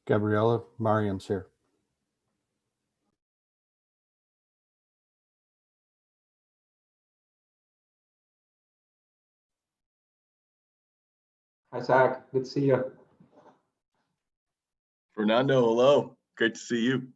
Gabriella, Mariam's here. Hi, Zach. Good to see you. Fernando, hello. Great to see you.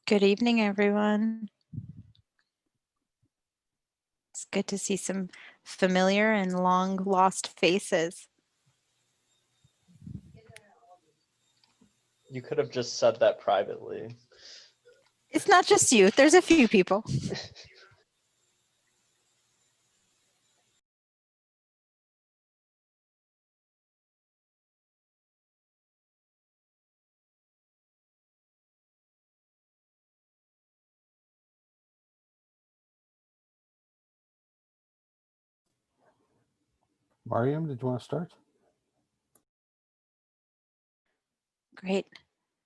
Good evening, everyone. It's good to see some familiar and long lost faces. You could have just said that privately. It's not just you, there's a few people. Mariam, did you want to start? Great.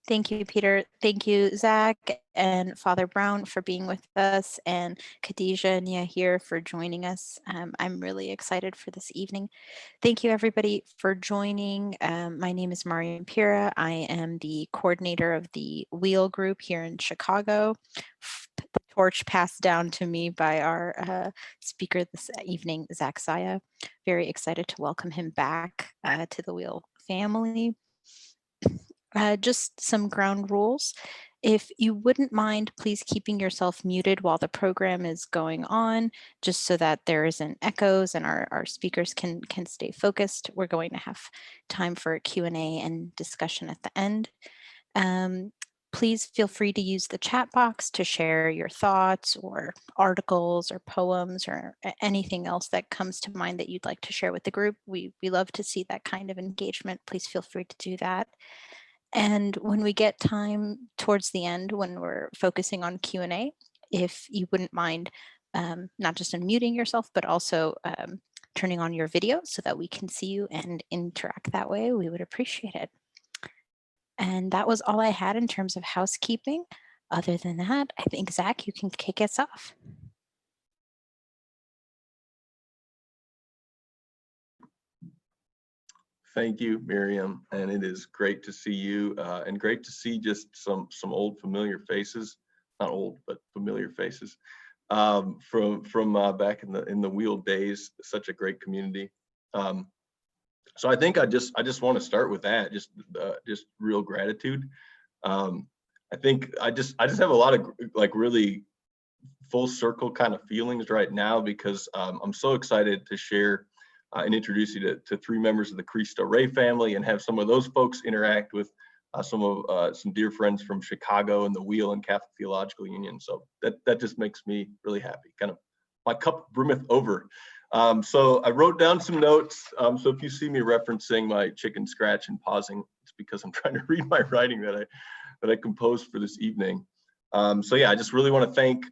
Thank you, Peter. Thank you, Zach and Father Brown for being with us, and Khadijah and Yahir for joining us. I'm really excited for this evening. Thank you, everybody, for joining. My name is Mariam Pira. I am the coordinator of the weal group here in Chicago. The torch passed down to me by our speaker this evening, Zach Czaia. Very excited to welcome him back to the weal family. Just some ground rules. If you wouldn't mind, please keeping yourself muted while the program is going on, just so that there isn't echoes and our speakers can stay focused. We're going to have time for a Q&A and discussion at the end. Please feel free to use the chat box to share your thoughts or articles or poems or anything else that comes to mind that you'd like to share with the group. We love to see that kind of engagement. Please feel free to do that. And when we get time towards the end, when we're focusing on Q&A, if you wouldn't mind not just unmuting yourself, but also turning on your video so that we can see you and interact that way, we would appreciate it. And that was all I had in terms of housekeeping. Other than that, I think, Zach, you can kick us off. Thank you, Miriam, and it is great to see you, and great to see just some old familiar faces, not old, but familiar faces from back in the weal days. Such a great community. So I think I just want to start with that, just real gratitude. I think I just have a lot of like really full circle kind of feelings right now, because I'm so excited to share and introduce you to three members of the Cristo Rey family, and have some of those folks interact with some dear friends from Chicago and the Weal and Catholic Theological Union. So that just makes me really happy. Kind of my cup brimmeth over. So I wrote down some notes. So if you see me referencing my chicken scratch and pausing, it's because I'm trying to read my writing that I composed for this evening. So yeah, I just really want to thank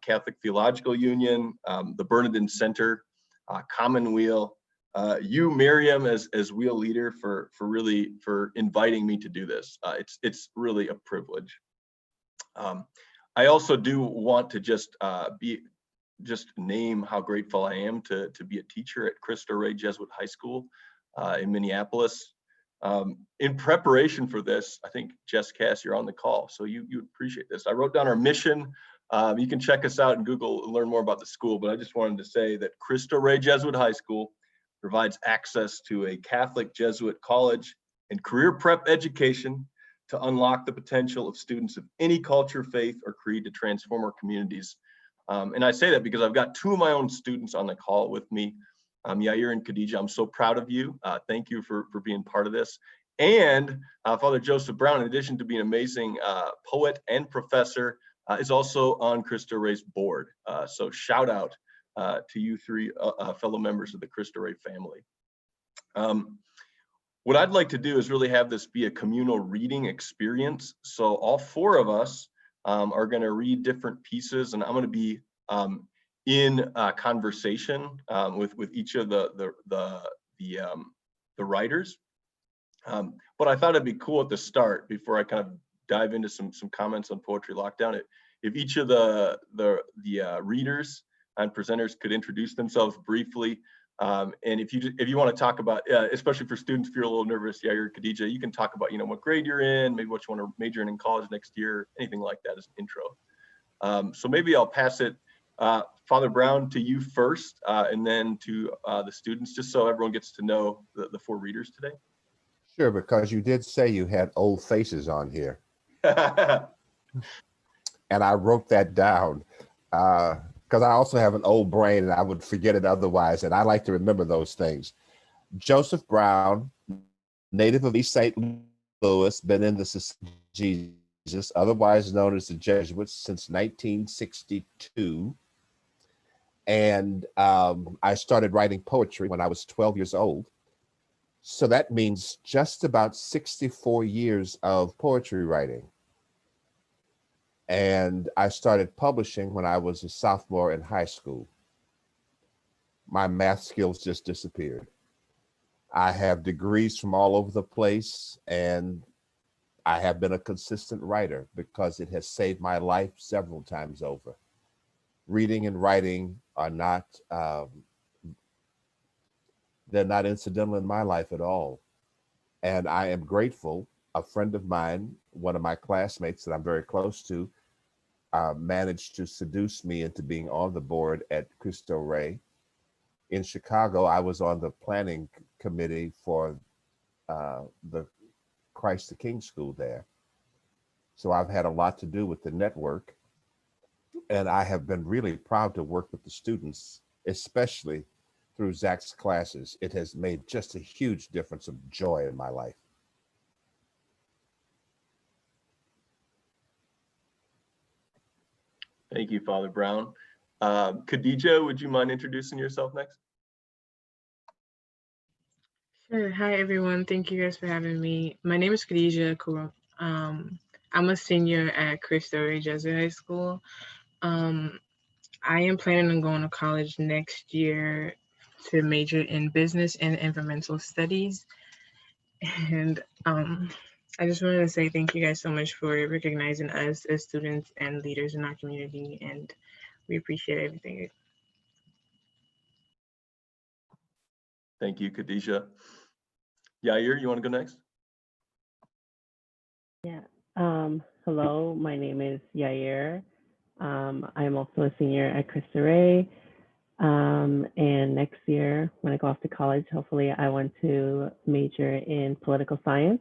Catholic Theological Union, the Bernardin Center, Commonweal, you, Miriam, as weal leader, for inviting me to do this. It's really a privilege. I also do want to just name how grateful I am to be a teacher at Cristo Rey Jesuit High School in Minneapolis. In preparation for this, I think Jess Cass, you're on the call, so you appreciate this. I wrote down our mission. You can check us out in Google and learn more about the school, but I just wanted to say that Cristo Rey Jesuit High School provides access to a Catholic Jesuit college and career prep education to unlock the potential of students of any culture, faith, or creed to transform our communities. And I say that because I've got two of my own students on the call with me, Yahir and Khadijah. I'm so proud of you. Thank you for being part of this. And Father Joseph Brown, in addition to being an amazing poet and professor, is also on Cristo Rey's board. So shout out to you three fellow members of the Cristo Rey family. What I'd like to do is really have this be a communal reading experience. So all four of us are going to read different pieces, and I'm going to be in conversation with each of the writers. But I thought it'd be cool at the start, before I kind of dive into some comments on Poetry Lockdown. If each of the readers and presenters could introduce themselves briefly, and if you want to talk about, especially for students, if you're a little nervous, Yair, Khadija, you can talk about what grade you're in, maybe what you want to major in college next year, anything like that as an intro. So maybe I'll pass it, Father Brown, to you first, and then to the students, just so everyone gets to know the four readers today. Sure, because you did say you had old faces on here. And I wrote that down because I also have an old brain and I would forget it otherwise. And I like to remember those things. Joseph Brown, native of East St. Louis, been in the Society of Jesus, otherwise known as the Jesuits, since 1962. And I started writing poetry when I was 12 years old. So that means just about 64 years of poetry writing. And I started publishing when I was a sophomore in high school. My math skills just disappeared. I have degrees from all over the place, and I have been a consistent writer because it has saved my life several times over. Reading and writing are not, they're not incidental in my life at all. And I am grateful. A friend of mine, one of my classmates that I'm very close to, managed to seduce me into being on the board at Cristo Rey. In Chicago, I was on the planning committee for the Christ the King School there. So I've had a lot to do with the network. And I have been really proud to work with the students, especially through Zach's classes. It has made just a huge difference of joy in my life. Thank you, Father Brown. Khadija, would you mind introducing yourself next? Sure. Hi, everyone. Thank you guys for having me. My name is Khadija. I'm a senior at Cristo Rey Jesuit High School. I am planning on going to college next year to major in business and environmental studies. And I just wanted to say thank you guys so much for recognizing us as students and leaders in our community, and we appreciate everything. Thank you, Khadija. Yair, you want to go next? Yeah. Hello, my name is Yair. I'm also a senior at Cristo Rey. And next year, when I go off to college, hopefully I want to major in political science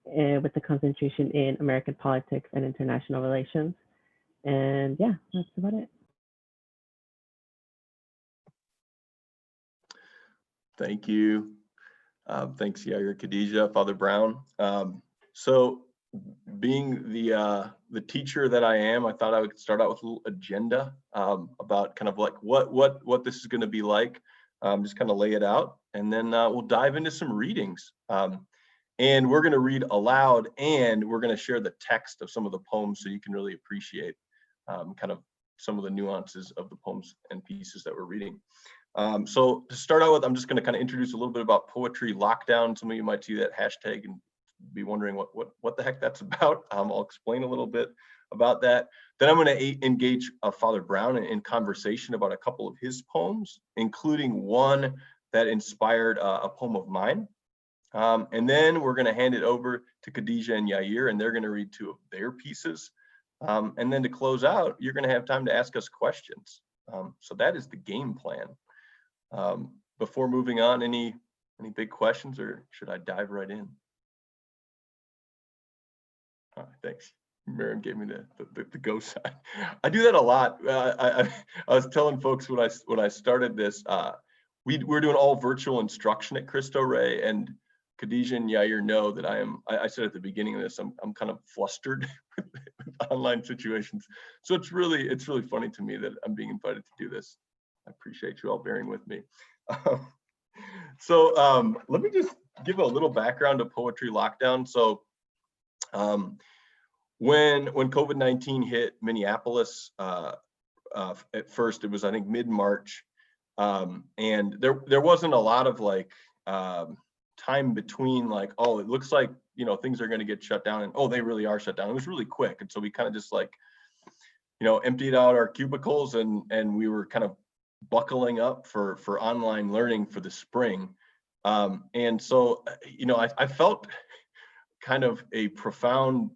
with a concentration in American politics and international relations. And yeah, that's about it. Thank you. Thanks, Yair, Khadija, Father Brown. So being the teacher that I am, I thought I would start out with a little agenda about kind of like what this is going to be like. Just kind of lay it out, and then we'll dive into some readings. And we're going to read aloud, and we're going to share the text of some of the poems so you can really appreciate kind of some of the nuances of the poems and pieces that we're reading. So to start out with, I'm just going to kind of introduce a little bit about Poetry Lockdown. Some of you might see that hashtag and be wondering what the heck that's about. I'll explain a little bit about that. Then I'm going to engage Father Brown in conversation about a couple of his poems, including one that inspired a poem of mine. And then we're going to hand it over to Khadija and Yair, and they're going to read two of their pieces. And then to close out, you're going to have time to ask us questions. So that is the game plan. Before moving on, any big questions, or should I dive right in? All right, thanks. Miriam gave me the go sign. I do that a lot. I was telling folks when I started this, we're doing all virtual instruction at Cristo Rey, and Khadija and Yair know that I said at the beginning of this, I'm kind of flustered with online situations. So it's really funny to me that I'm being invited to do this. I appreciate you all bearing with me. So let me just give a little background to Poetry Lockdown. So when COVID-19 hit Minneapolis, at first it was, I think, mid-March, and there wasn't a lot of like time between like, oh, it looks like you know, things are going to get shut down, and oh, they really are shut down. It was really quick. And so we kind of just like, you know, emptied out our cubicles and we were kind of buckling up for online learning for the spring. And so, you know, I felt kind of a profound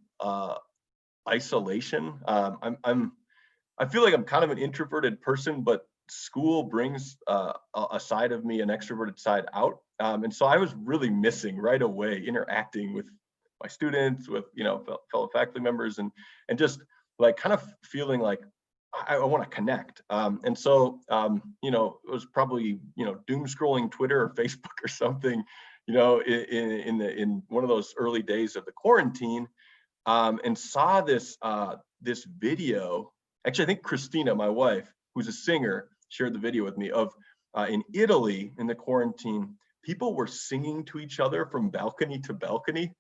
isolation. I feel like I'm kind of an introverted person, but school brings a side of me, an extroverted side out. And so I was really missing right away interacting with my students, with, you know, fellow faculty members, and just like kind of feeling like I want to connect. And so, you know, it was probably, you know, doom scrolling Twitter or Facebook or something, you know, in one of those early days of the quarantine, and saw this this video. Actually, I think Christina, my wife, who's a singer, shared the video with me of in Italy in the quarantine, people were singing to each other from balcony to balcony,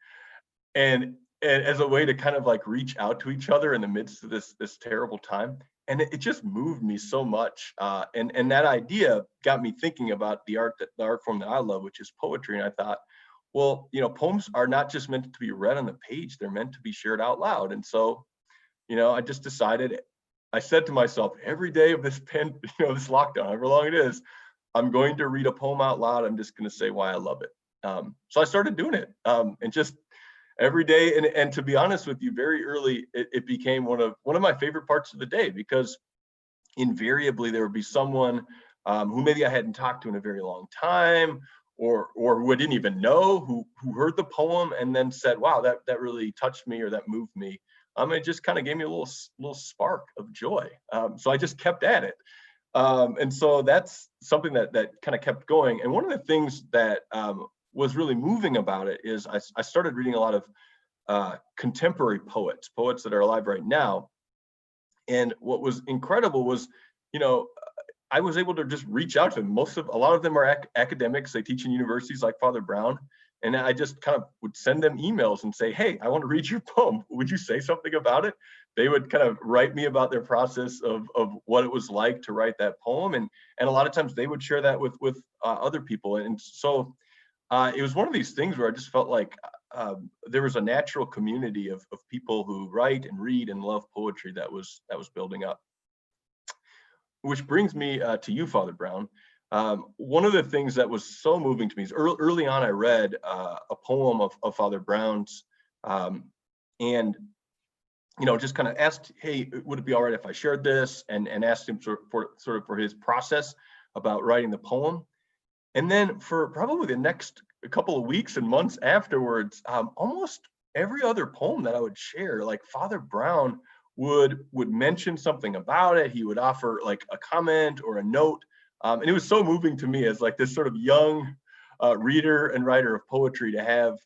and as a way to kind of like reach out to each other in the midst of this terrible time. And it just moved me so much. And that idea got me thinking about the art form that I love, which is poetry. And I thought, well, you know, poems are not just meant to be read on the page, they're meant to be shared out loud. And so, you know, I just decided, I said to myself, every day of this this lockdown, however long it is, I'm going to read a poem out loud. I'm just going to say why I love it. So I started doing it, and just every day. And to be honest with you, very early, it became one of my favorite parts of the day, because invariably there would be someone who maybe I hadn't talked to in a very long time, or who I didn't even know, who heard the poem and then said, wow, that really touched me, or that moved me. It just kind of gave me a little spark of joy. So I just kept at it. And so that's something that kind of kept going. And one of the things that was really moving about it is I started reading a lot of contemporary poets that are alive right now. And what was incredible was, you know, I was able to just reach out to them. A lot of them are academics. They teach in universities like Father Brown. And I just kind of would send them emails and say, hey, I want to read your poem. Would you say something about it? They would kind of write me about their process of what it was like to write that poem. And a lot of times they would share that with other people. And so it was one of these things where I just felt like there was a natural community of people who write and read and love poetry that was building up. Which brings me to you, Father Brown. One of the things that was so moving to me is early on, I read a poem of Father Brown's, and you know, just kind of asked, hey, would it be all right if I shared this, and asked him for his process about writing the poem. And then for probably the next couple of weeks and months afterwards, almost every other poem that I would share, like Father Brown would mention something about it. He would offer like a comment or a note. And it was so moving to me as like this sort of young reader and writer of poetry to have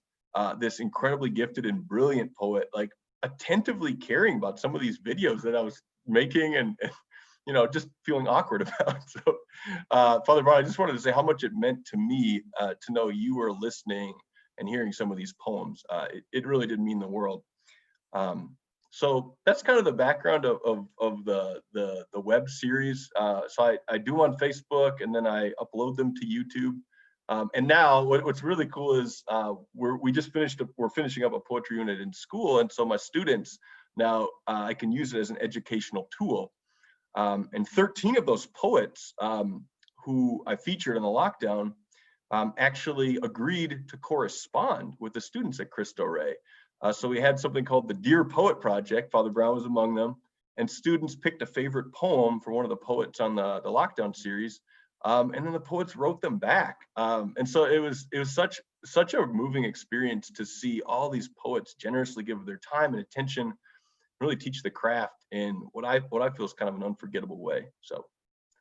this incredibly gifted and brilliant poet like attentively caring about some of these videos that I was making and you know, just feeling awkward about. So Father Brown, I just wanted to say how much it meant to me to know you were listening and hearing some of these poems. It really did mean the world. So that's kind of the background of the web series. So I do on Facebook, and then I upload them to YouTube. And now what's really cool is we're finishing up a poetry unit in school, and so my students now I can use it as an educational tool. And 13 of those poets who I featured in the lockdown actually agreed to correspond with the students at Cristo Rey. So we had something called the Dear Poet Project. Father Brown was among them, and students picked a favorite poem for one of the poets on the lockdown series, and then the poets wrote them back. And so it was such a moving experience to see all these poets generously give their time and attention, really teach the craft in what I feel is kind of an unforgettable way. So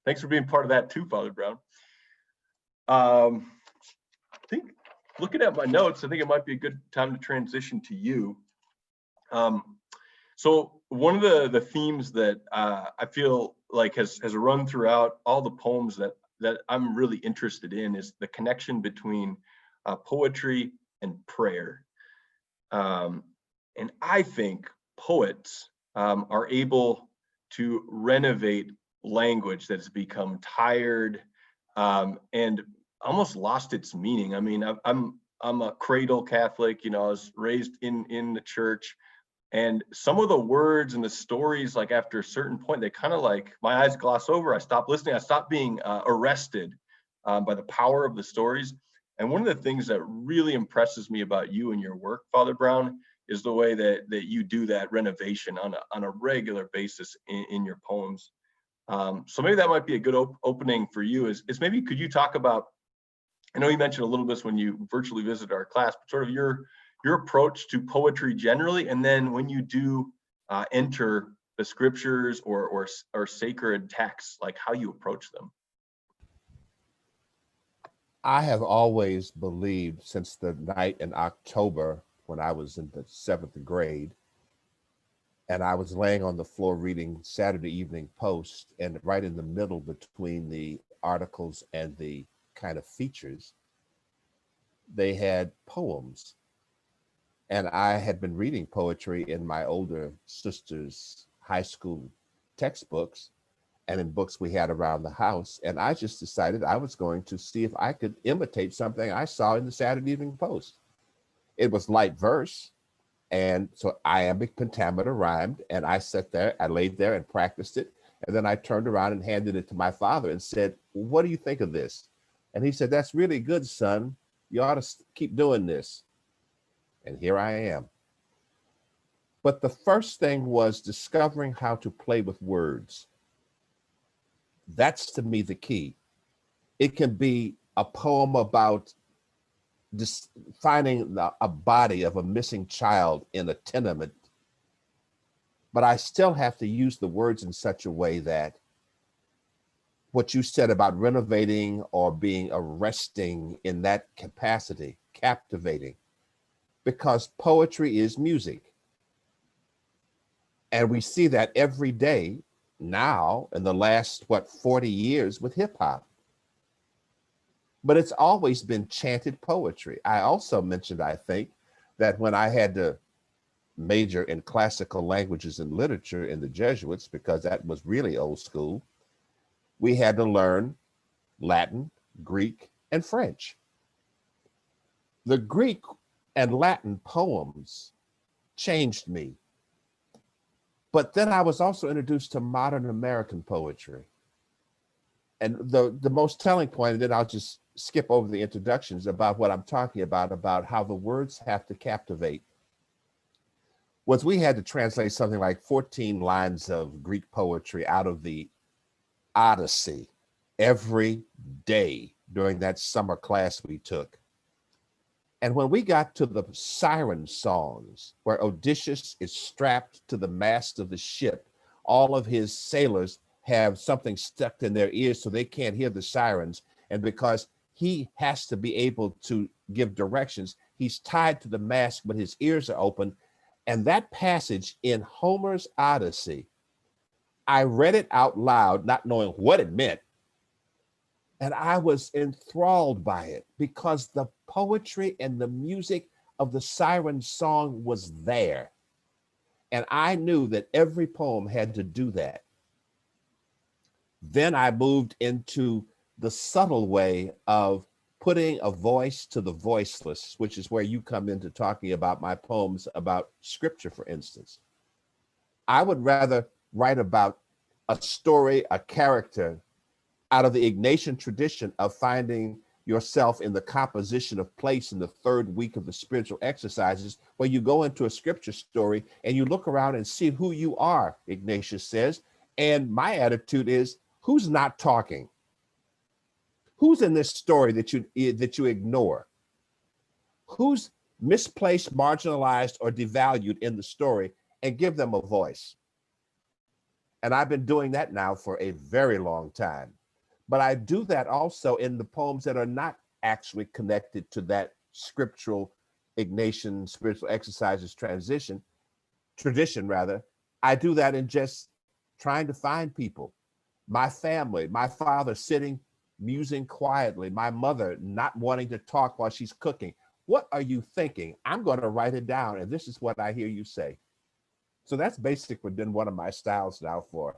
thanks for being part of that too, Father Brown. I think looking at my notes, I think it might be a good time to transition to you. So one of the themes that I feel like has run throughout all the poems that I'm really interested in is the connection between poetry and prayer. And I think poets are able to renovate language that has become tired and almost lost its meaning. I mean, I'm a cradle Catholic, you know, I was raised in the church. And some of the words and the stories, like after a certain point, they kind of like my eyes gloss over. I stop listening. I stop being arrested by the power of the stories. And one of the things that really impresses me about you and your work, Father Brown, is the way that you do that renovation on a regular basis in your poems. So maybe that might be a good opening for you. Is maybe could you talk about? I know you mentioned a little bit when you virtually visited our class, but sort of your approach to poetry generally, and then when you do enter the scriptures or sacred texts, like how you approach them. I have always believed since the night in October when I was in the 7th grade and I was laying on the floor reading Saturday Evening Post, and right in the middle between the articles and the kind of features, they had poems. And I had been reading poetry in my older sister's high school textbooks and in books we had around the house. And I just decided I was going to see if I could imitate something I saw in the Saturday Evening Post. It was light verse. And so iambic pentameter rhymed. And I sat there, I laid there and practiced it. And then I turned around and handed it to my father and said, "What do you think of this?" And he said, "That's really good, son. You ought to keep doing this." And here I am. But the first thing was discovering how to play with words. That's to me the key. It can be a poem about just finding a body of a missing child in a tenement, but I still have to use the words in such a way that what you said about renovating or being arresting in that capacity, captivating, because poetry is music. And we see that every day now in the last, 40 years with hip hop. But it's always been chanted poetry. I also mentioned, I think, that when I had to major in classical languages and literature in the Jesuits, because that was really old school, we had to learn Latin, Greek, and French. The Greek and Latin poems changed me. But then I was also introduced to modern American poetry. And the most telling point, and then I'll just skip over the introductions about what I'm talking about how the words have to captivate, was we had to translate something like 14 lines of Greek poetry out of the Odyssey every day during that summer class we took. And when we got to the siren songs, where Odysseus is strapped to the mast of the ship, all of his sailors have something stuck in their ears so they can't hear the sirens. And because he has to be able to give directions, he's tied to the mast, but his ears are open. And that passage in Homer's Odyssey, I read it out loud, not knowing what it meant. And I was enthralled by it because the poetry and the music of the siren song was there. And I knew that every poem had to do that. Then I moved into the subtle way of putting a voice to the voiceless, which is where you come into talking about my poems about scripture, for instance. I would rather write about a story, a character, out of the Ignatian tradition of finding yourself in the composition of place in the 3rd week of the spiritual exercises, where you go into a scripture story and you look around and see who you are, Ignatius says. And my attitude is, who's not talking? Who's in this story that you ignore? Who's misplaced, marginalized, or devalued in the story, and give them a voice? And I've been doing that now for a very long time. But I do that also in the poems that are not actually connected to that scriptural Ignatian spiritual exercises tradition. I do that in just trying to find people. My family, my father sitting, musing quietly, my mother not wanting to talk while she's cooking. What are you thinking? I'm going to write it down, and this is what I hear you say. So that's basically been one of my styles now for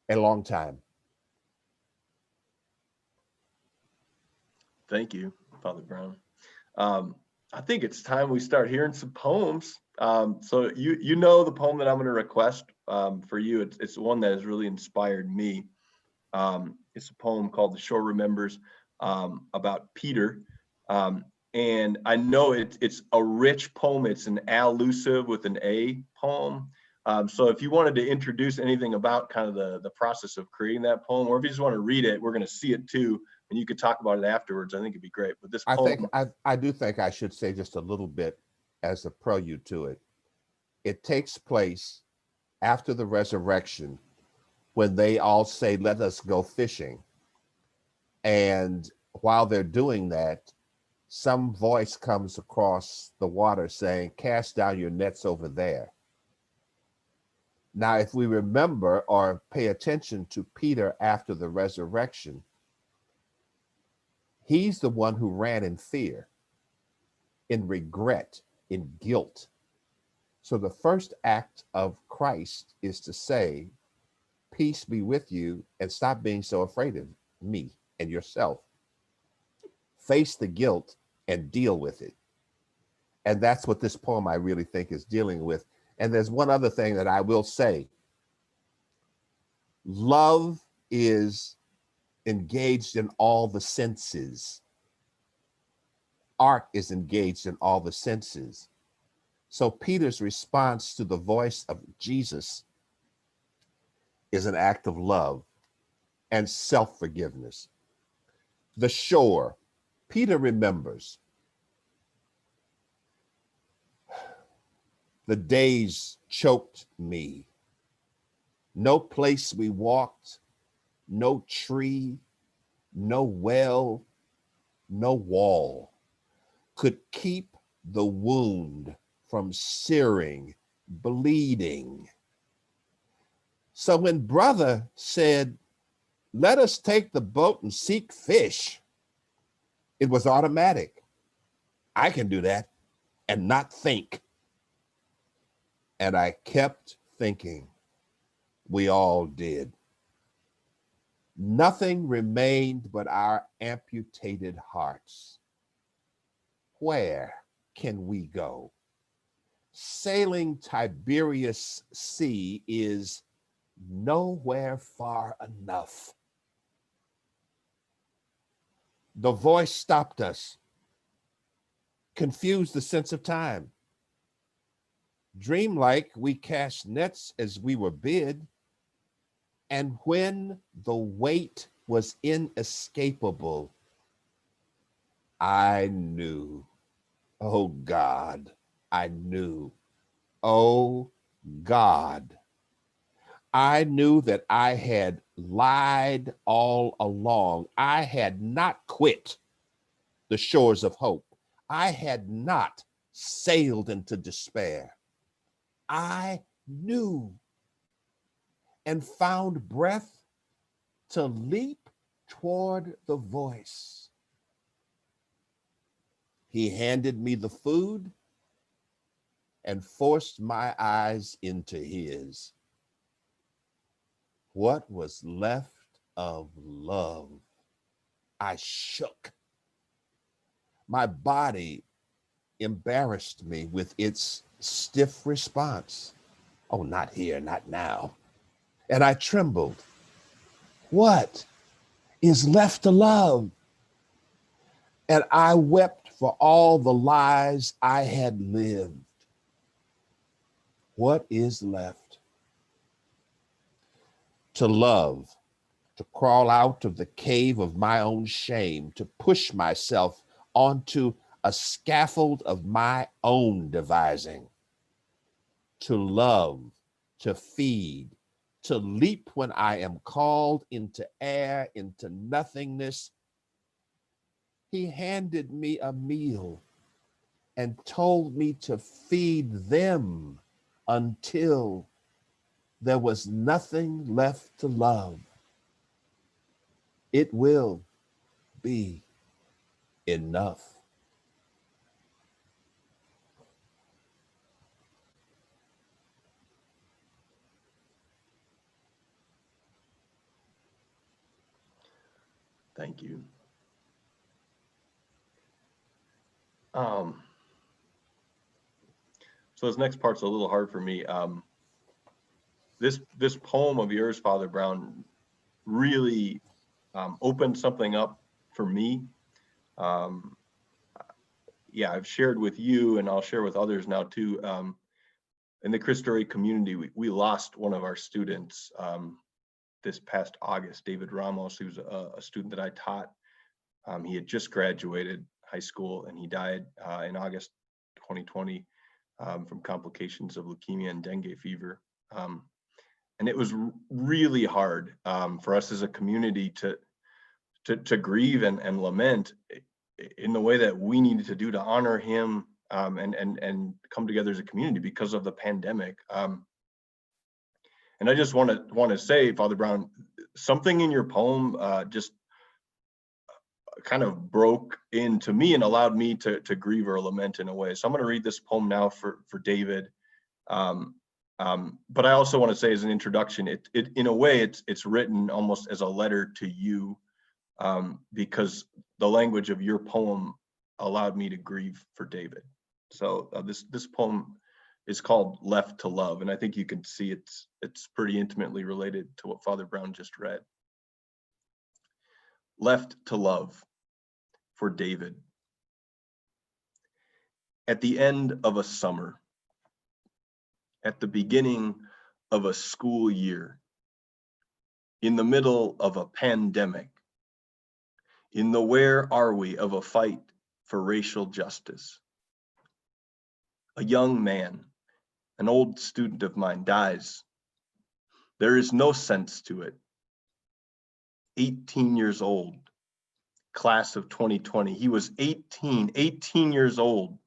a long time. Thank you, Father Brown. I think it's time we start hearing some poems. So you know the poem that I'm going to request for you. It's one that has really inspired me. It's a poem called "The Shore Remembers," about Peter. And I know it's a rich poem. It's an allusive with an A poem. So if you wanted to introduce anything about kind of the process of creating that poem, or if you just want to read it, we're going to see it too, and you could talk about it afterwards. I think it'd be great. But this poem, I do think I should say just a little bit as a prelude to it. It takes place after the resurrection when they all say, "Let us go fishing." And while they're doing that, some voice comes across the water saying, "Cast down your nets over there." Now, if we remember or pay attention to Peter after the resurrection, he's the one who ran in fear, in regret, in guilt. So the first act of Christ is to say, "Peace be with you," and stop being so afraid of me and yourself. Face the guilt and deal with it. And that's what this poem, I really think, is dealing with. And there's one other thing that I will say. Love is engaged in all the senses. Art is engaged in all the senses. So Peter's response to the voice of Jesus is an act of love and self-forgiveness. The shore, Peter remembers. The days choked me. No place we walked, no tree, no well, no wall could keep the wound from searing, bleeding. So when brother said, "Let us take the boat and seek fish," it was automatic. I can do that and not think. And I kept thinking. We all did. Nothing remained but our amputated hearts. Where can we go? Sailing Tiberias Sea is nowhere far enough. The voice stopped us, confused the sense of time. Dreamlike, we cast nets as we were bid, and when the weight was inescapable, I knew, oh God, I knew, oh God, I knew that I had lied all along. I had not quit the shores of hope. I had not sailed into despair. I knew and found breath to leap toward the voice. He handed me the food and forced my eyes into his. What was left of love? I shook. My body embarrassed me with its stiff response. Oh, not here, not now. And I trembled. What is left to love? And I wept for all the lies I had lived. What is left? To love, to crawl out of the cave of my own shame, to push myself onto a scaffold of my own devising, to love, to feed, to leap when I am called into air, into nothingness. He handed me a meal and told me to feed them until there was nothing left to love. It will be enough. thank you. So this next part's a little hard for me. This poem of yours, Father Brown, really opened something up for me. Yeah, I've shared with you, and I'll share with others now too. In the Cristo Rey community, we lost one of our students this past August, David Ramos. He was a student that I taught. He had just graduated high school, and he died in August 2020 from complications of leukemia and dengue fever. And it was really hard for us as a community to grieve and lament in the way that we needed to do to honor him and come together as a community because of the pandemic. And I just want to say, Father Brown, something in your poem just kind of broke into me and allowed me to grieve or lament in a way. So I'm going to read this poem now for David. But I also want to say as an introduction, it in a way it's written almost as a letter to you, because the language of your poem allowed me to grieve for David. So this poem is called Left to Love, and I think you can see it's pretty intimately related to what Father Brown just read. Left to Love for David. At the end of a summer, at the beginning of a school year, in the middle of a pandemic, in the where are we of a fight for racial justice, a young man, an old student of mine, dies. There is no sense to it. 18 years old, class of 2020. He was 18 years old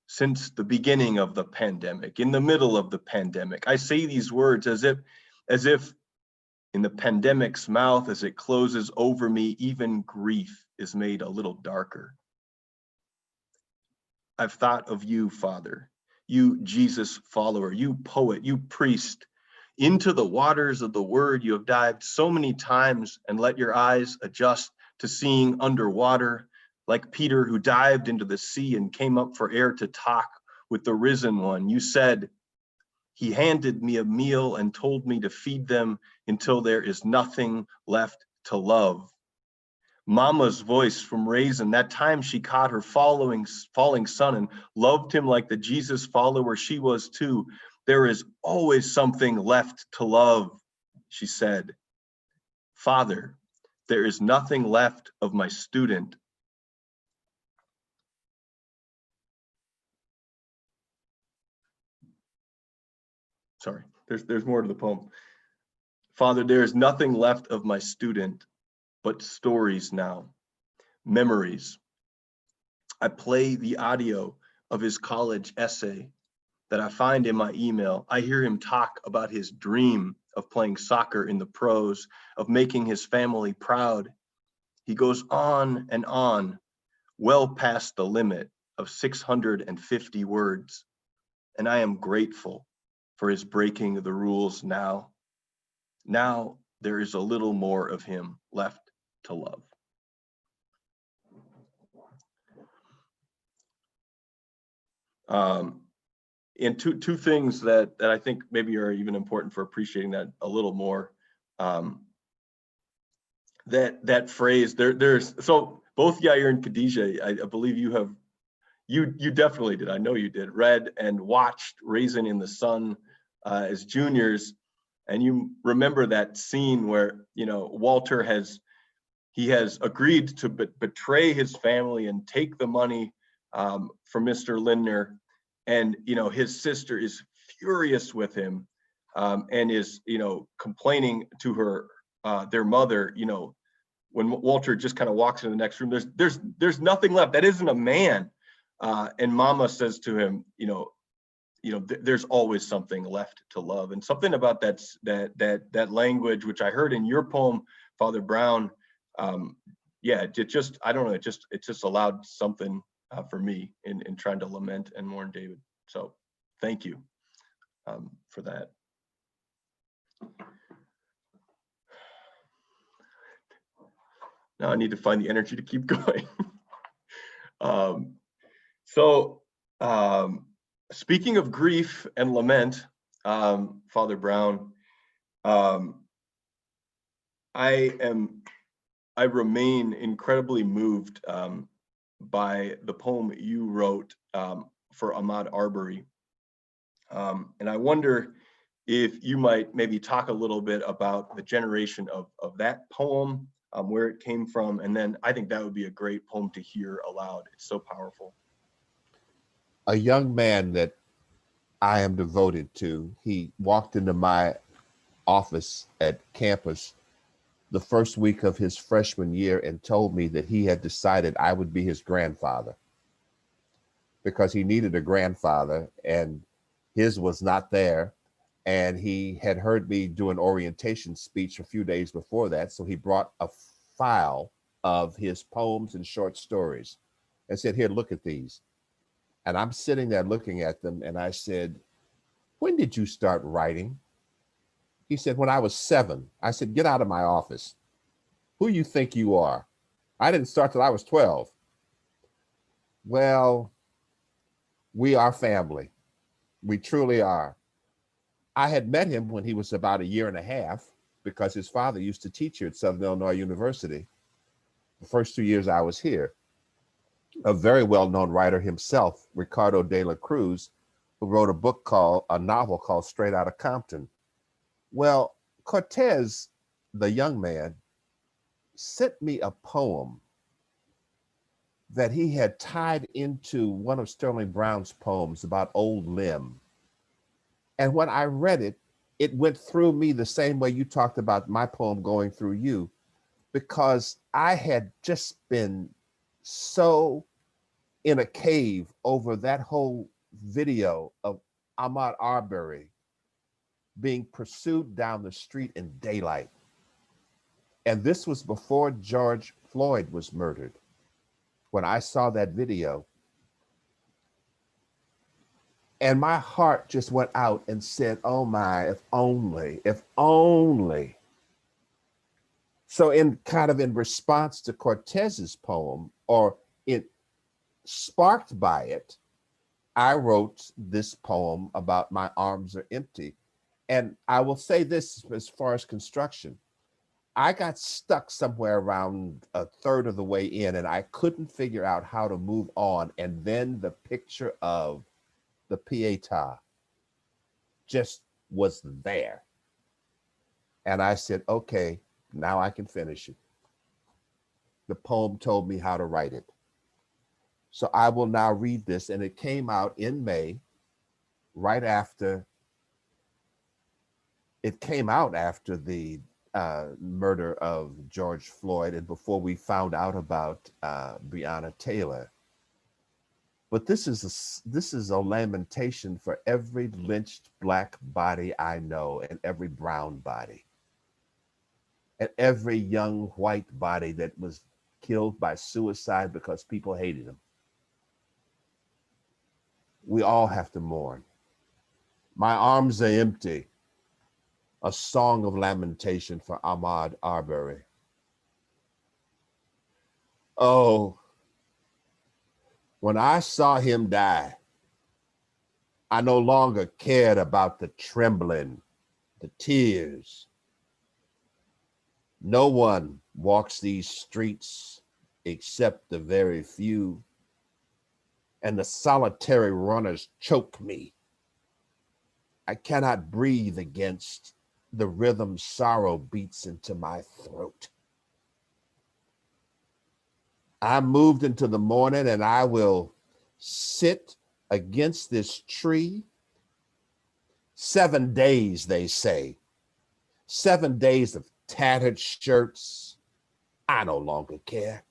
since the beginning of the pandemic, in the middle of the pandemic. I say these words as if in the pandemic's mouth, as it closes over me, even grief is made a little darker. I've thought of you, Father, you Jesus follower, you poet, you priest. Into the waters of the word you have dived so many times and let your eyes adjust to seeing underwater, like Peter who dived into the sea and came up for air to talk with the risen one. You said, he handed me a meal and told me to feed them until there is nothing left to love. Mama's voice from Raisin, that time she caught her falling son and loved him like the Jesus follower she was too. There is always something left to love, she said. Father, there is nothing left of my student. Sorry, there's more to the poem. Father, there is nothing left of my student but stories now, memories. I play the audio of his college essay that I find in my email. I hear him talk about his dream of playing soccer in the pros, of making his family proud. He goes on and on, well past the limit of 650 words. And I am grateful for his breaking the rules now. Now there is a little more of him left to love. And two things that I think maybe are even important for appreciating that a little more. That phrase there's so both Yair and Khadijah, I believe you definitely did. I know you did. Read and watched Raisin in the Sun as juniors, and you remember that scene where Walter has agreed to betray his family and take the money from Mr. Lindner. And, his sister is furious with him and is, complaining to her, their mother, when Walter just kind of walks into the next room, there's nothing left. That isn't a man. And Mama says to him, there's always something left to love. And something about that language, which I heard in your poem, Father Brown, it just allowed something for me in trying to lament and mourn David. So thank you for that. Now I need to find the energy to keep going. Um, so, speaking of grief and lament, Father Brown, I remain incredibly moved by the poem you wrote for Ahmaud Arbery. And I wonder if you might maybe talk a little bit about the generation of that poem, where it came from, and then I think that would be a great poem to hear aloud. It's so powerful. A young man that I am devoted to, he walked into my office at campus the first week of his freshman year and told me that he had decided I would be his grandfather because he needed a grandfather and his was not there. And he had heard me do an orientation speech a few days before that. So he brought a file of his poems and short stories and said, here, look at these. And I'm sitting there looking at them. And I said, when did you start writing? He said, when I was 7. I said, get out of my office. Who you think you are? I didn't start till I was 12. Well, we are family. We truly are. I had met him when he was about 1.5 years because his father used to teach here at Southern Illinois University. The first 2 years I was here. A very well-known writer himself, Ricardo de la Cruz, who wrote a novel called Straight Outta Compton. Well, Cortez, the young man, sent me a poem that he had tied into one of Sterling Brown's poems about Old Lim. And when I read it, it went through me the same way you talked about my poem going through you, because I had just been so in a cave over that whole video of Ahmaud Arbery being pursued down the street in daylight. And this was before George Floyd was murdered. When I saw that video, and my heart just went out and said, oh my, if only, if only. So in response to Cortez's poem, or it sparked by it, I wrote this poem about My Arms Are Empty. And I will say this as far as construction, I got stuck somewhere around 1/3 of the way in and I couldn't figure out how to move on. And then the picture of the Pietà just was there. And I said, okay, now I can finish it. The poem told me how to write it. So I will now read this, and it came out in May, right after, it came out after the murder of George Floyd and before we found out about Breonna Taylor. But this is a lamentation for every lynched Black body I know, and every brown body, and every young white body that was killed by suicide because people hated him. We all have to mourn. My arms are empty. A song of lamentation for Ahmaud Arbery. Oh, when I saw him die, I no longer cared about the trembling, the tears. No one walks these streets except the very few, and the solitary runners choke me. I cannot breathe against the rhythm sorrow beats into my throat. I moved into the morning and I will sit against this tree. 7 days, they say. 7 days of tattered shirts. I no longer care.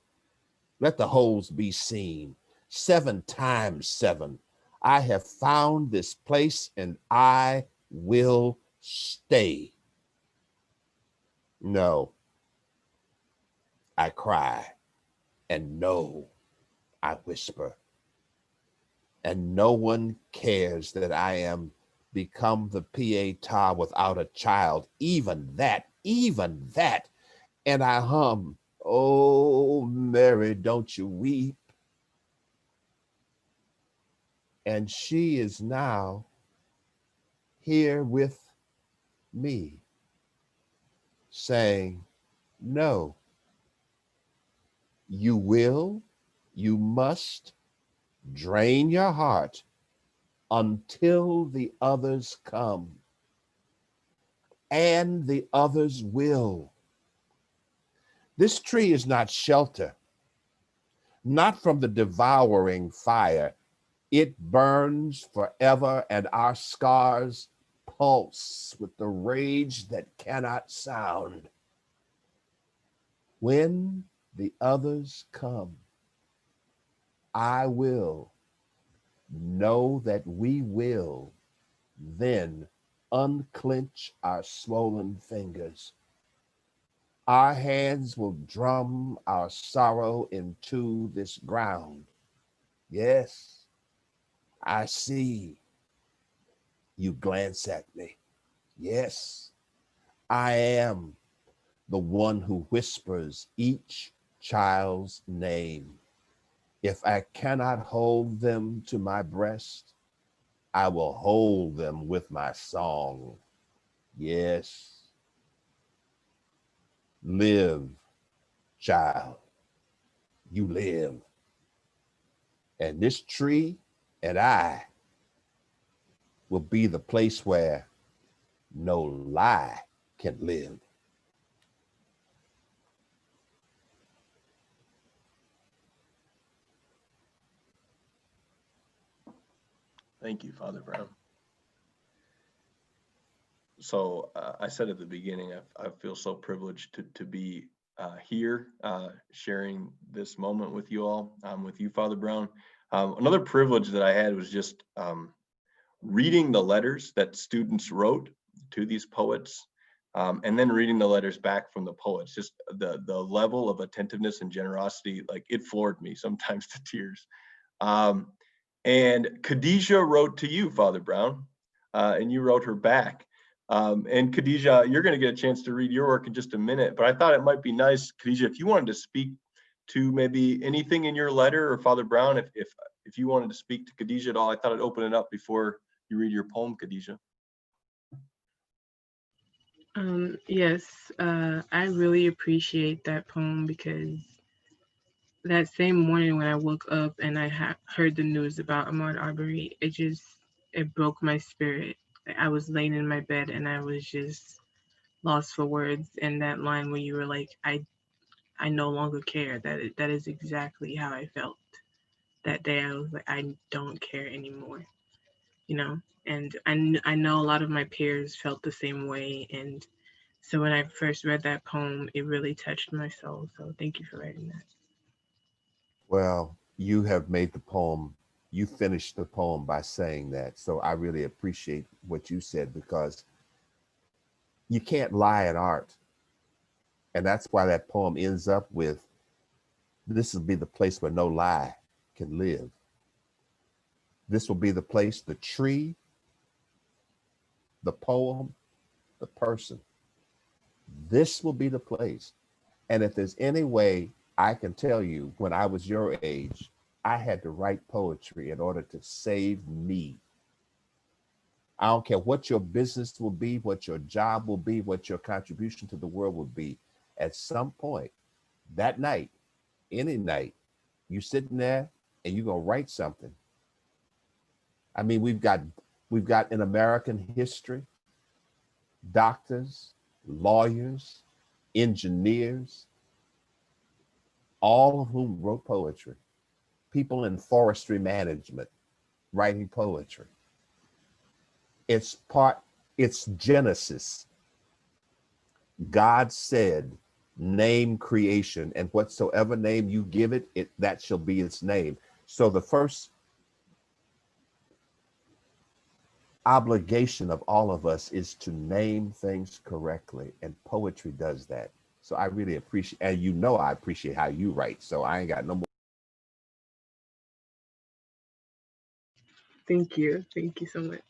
Let the holes be seen. 7 times 7. I have found this place and I will stay. No, I cry, and no, I whisper. And no one cares that I am become the Pietà without a child, even that. And I hum, oh, Mary, don't you weep. And she is now here with me, saying, no, you must drain your heart until the others come, and the others will. This tree is not shelter, not from the devouring fire. It burns forever, and our scars pulse with the rage that cannot sound. When the others come, I will know that we will then unclench our swollen fingers. Our hands will drum our sorrow into this ground. Yes, I see you glance at me. Yes, I am the one who whispers each child's name. If I cannot hold them to my breast, I will hold them with my song. Yes, live, child, you live. And this tree and I will be the place where no lie can live. Thank you, Father Brown. So I said at the beginning, I feel so privileged to be here sharing this moment with you all, with you, Father Brown. Another privilege that I had was just reading the letters that students wrote to these poets, and then reading the letters back from the poets. Just the level of attentiveness and generosity, like it floored me sometimes to tears. And Khadijah wrote to you, Father Brown, and you wrote her back. And Khadijah, you're going to get a chance to read your work in just a minute, but I thought it might be nice, Khadijah, if you wanted to speak to maybe anything in your letter, or Father Brown, if you wanted to speak to Khadijah at all, I thought I'd open it up before you read your poem, Khadijah. Yes, I really appreciate that poem because that same morning when I woke up and I heard the news about Ahmaud Arbery, it broke my spirit. I was laying in my bed and I was just lost for words. And that line where you were like, I no longer care. That is exactly how I felt that day. I was like, I don't care anymore, you know. And I know a lot of my peers felt the same way. And so when I first read that poem, it really touched my soul. So thank you for writing that. Well, you have made the poem, you finished the poem by saying that. So I really appreciate what you said, because you can't lie in art. And that's why that poem ends up with, this will be the place where no lie can live. This will be the place, the tree, the poem, the person. This will be the place. And if there's any way I can tell you, when I was your age, I had to write poetry in order to save me. I don't care what your business will be, what your job will be, what your contribution to the world will be. At some point, that night, any night, you sitting there and you're gonna write something. I mean, we've got in American history, doctors, lawyers, engineers, all of whom wrote poetry. People in forestry management writing poetry. It's Genesis. God said, name creation, and whatsoever name you give it, that shall be its name. So the first obligation of all of us is to name things correctly, and poetry does that. So I really appreciate, and I appreciate how you write, so I ain't got no more. Thank you so much.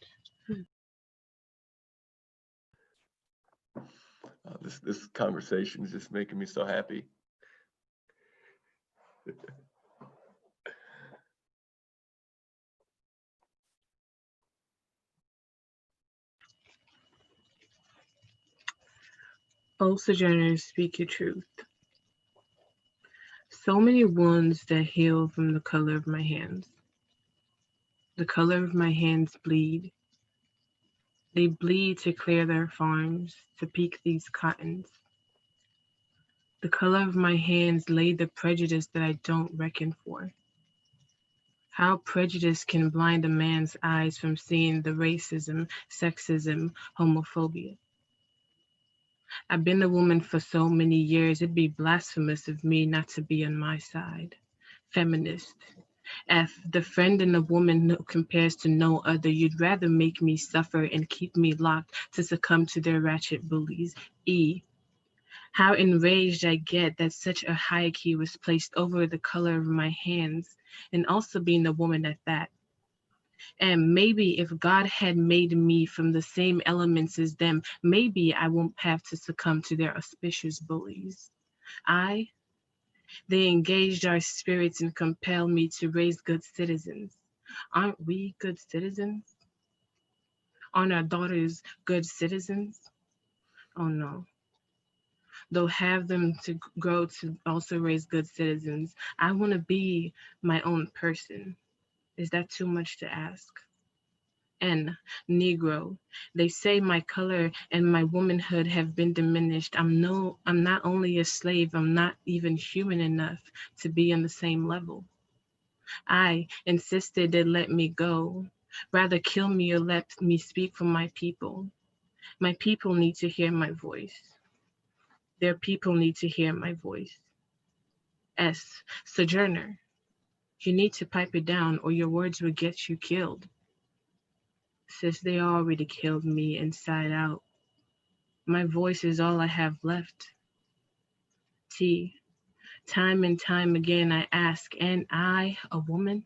This conversation is just making me so happy. O sojourners, speak your truth. So many wounds that heal from the color of my hands. The color of my hands bleed. They bleed to clear their farms, to pick these cottons. The color of my hands laid the prejudice that I don't reckon for. How prejudice can blind a man's eyes from seeing the racism, sexism, homophobia. I've been a woman for so many years, it'd be blasphemous of me not to be on my side. Feminist. F, the friend and a woman who compares to no other, you'd rather make me suffer and keep me locked to succumb to their ratchet bullies. E, how enraged I get that such a hierarchy was placed over the color of my hands, and also being a woman at that. And maybe if God had made me from the same elements as them, maybe I won't have to succumb to their auspicious bullies. They engaged our spirits and compelled me to raise good citizens. Aren't we good citizens? Aren't our daughters good citizens? Oh no. They'll have them to grow to also raise good citizens. I want to be my own person. Is that too much to ask? N, Negro. They say my color and my womanhood have been diminished. I'm not only a slave, I'm not even human enough to be on the same level. I insisted they let me go. Rather kill me or let me speak for my people. My people need to hear my voice. Their people need to hear my voice. S, Sojourner. You need to pipe it down or your words will get you killed. Sis, they already killed me inside out. My voice is all I have left. T, time and time again I ask, am I a woman?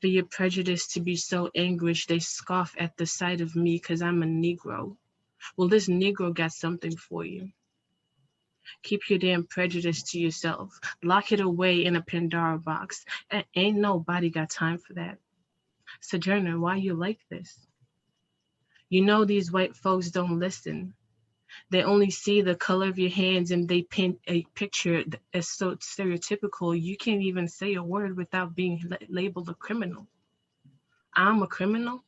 For your prejudice to be so anguished, they scoff at the sight of me because I'm a Negro. Well, this Negro got something for you. Keep your damn prejudice to yourself. Lock it away in a Pandora box. Ain't nobody got time for that. Sojourner, why you like this? You know these white folks don't listen. They only see the color of your hands and they paint a picture that's so stereotypical, you can't even say a word without being labeled a criminal. I'm a criminal?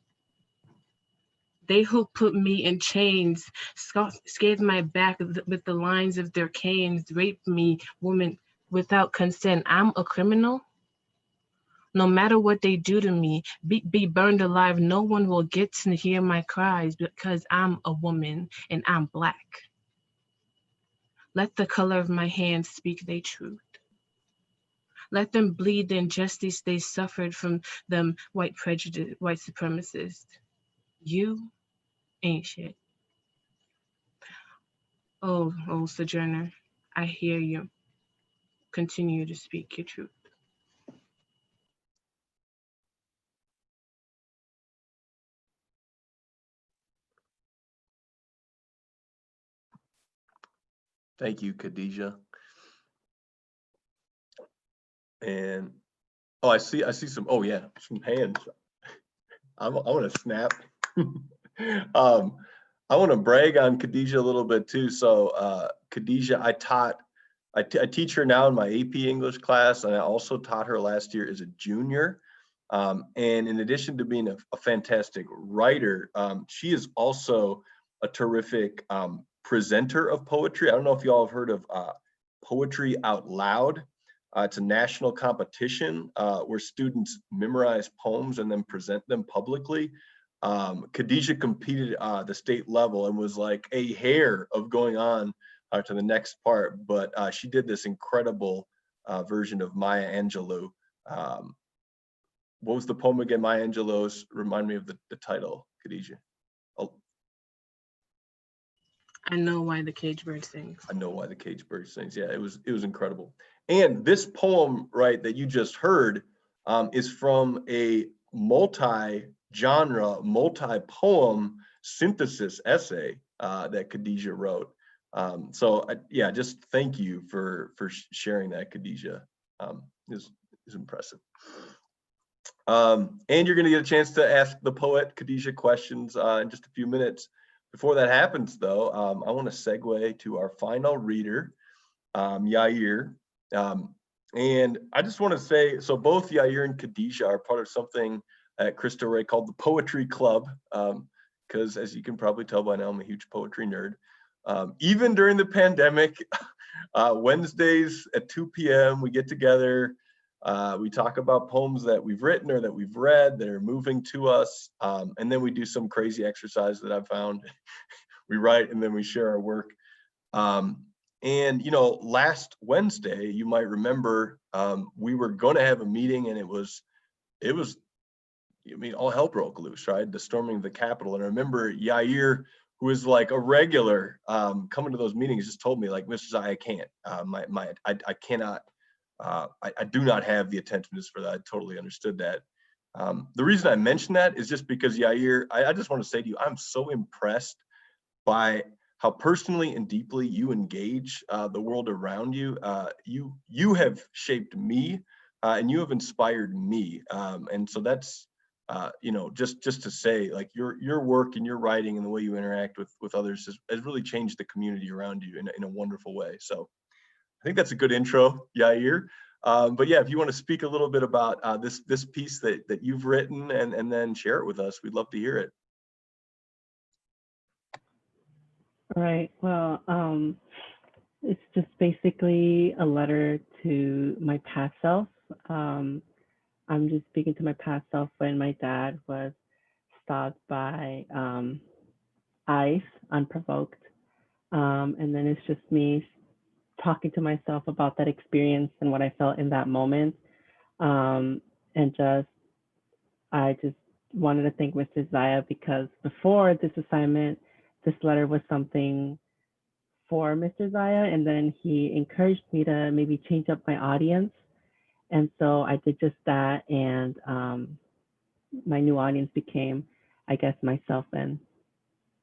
They who put me in chains, scathed my back with the lines of their canes, raped me, woman, without consent. I'm a criminal? No matter what they do to me, be burned alive, no one will get to hear my cries because I'm a woman and I'm Black. Let the color of my hands speak their truth. Let them bleed the injustice they suffered from them white prejudice, white supremacists. You ain't shit. Oh, Sojourner, I hear you. Continue to speak your truth. Thank you, Khadijah. And oh, I see some. Oh yeah, some hands. I want to snap. I want to brag on Khadijah a little bit too. So Khadijah, I teach her now in my AP English class, and I also taught her last year as a junior. And in addition to being a fantastic writer, she is also a terrific presenter of poetry. I don't know if you all have heard of Poetry Out Loud. It's a national competition where students memorize poems and then present them publicly. Khadijah competed the state level and was like a hair of going on to the next part, but she did this incredible version of Maya Angelou. What was the poem again? Maya Angelou's, remind me of the title, Khadijah. Oh. I know why the cage bird sings. I know why the cage bird sings. Yeah, it was incredible. And this poem, right, that you just heard is from a multi-genre, multi-poem synthesis essay that Khadijah wrote. Yeah, just thank you for sharing that, Khadijah. Is impressive. And you're going to get a chance to ask the poet Khadijah questions in just a few minutes. Before that happens, though, I want to segue to our final reader, Yair. And I just want to say, so both Yair and Khadijah are part of something at Cristo Rey called the Poetry Club, because as you can probably tell by now, I'm a huge poetry nerd. Even during the pandemic, Wednesdays at 2 p.m., we get together. We talk about poems that we've written or that we've read that are moving to us. And then we do some crazy exercise that I've found. We write and then we share our work. And, you know, last Wednesday, you might remember, we were going to have a meeting, and it was, I mean, all hell broke loose, right? The storming of the Capitol. And I remember Yair, who is like a regular, coming to those meetings, just told me, like, Mr. Czaia, I can't, I cannot, I do not have the attentiveness for that. I totally understood that. The reason I mention that is just because, Yair, I just want to say to you, I'm so impressed by how personally and deeply you engage the world around you. You have shaped me, and you have inspired me. And so that's, you know, just to say, like, your work and your writing and the way you interact with others has really changed the community around you in a wonderful way. So I think that's a good intro, Yair. But yeah, if you want to speak a little bit about this piece that you've written and then share it with us, we'd love to hear it. All right. Well, it's just basically a letter to my past self. I'm just speaking to my past self when my dad was stopped by ICE unprovoked. And then it's just me talking to myself about that experience and what I felt in that moment. And I just wanted to thank Mr. Czaia, because before this assignment, this letter was something for Mr. Czaia, and then he encouraged me to maybe change up my audience. And so I did just that, and my new audience became, I guess, myself. And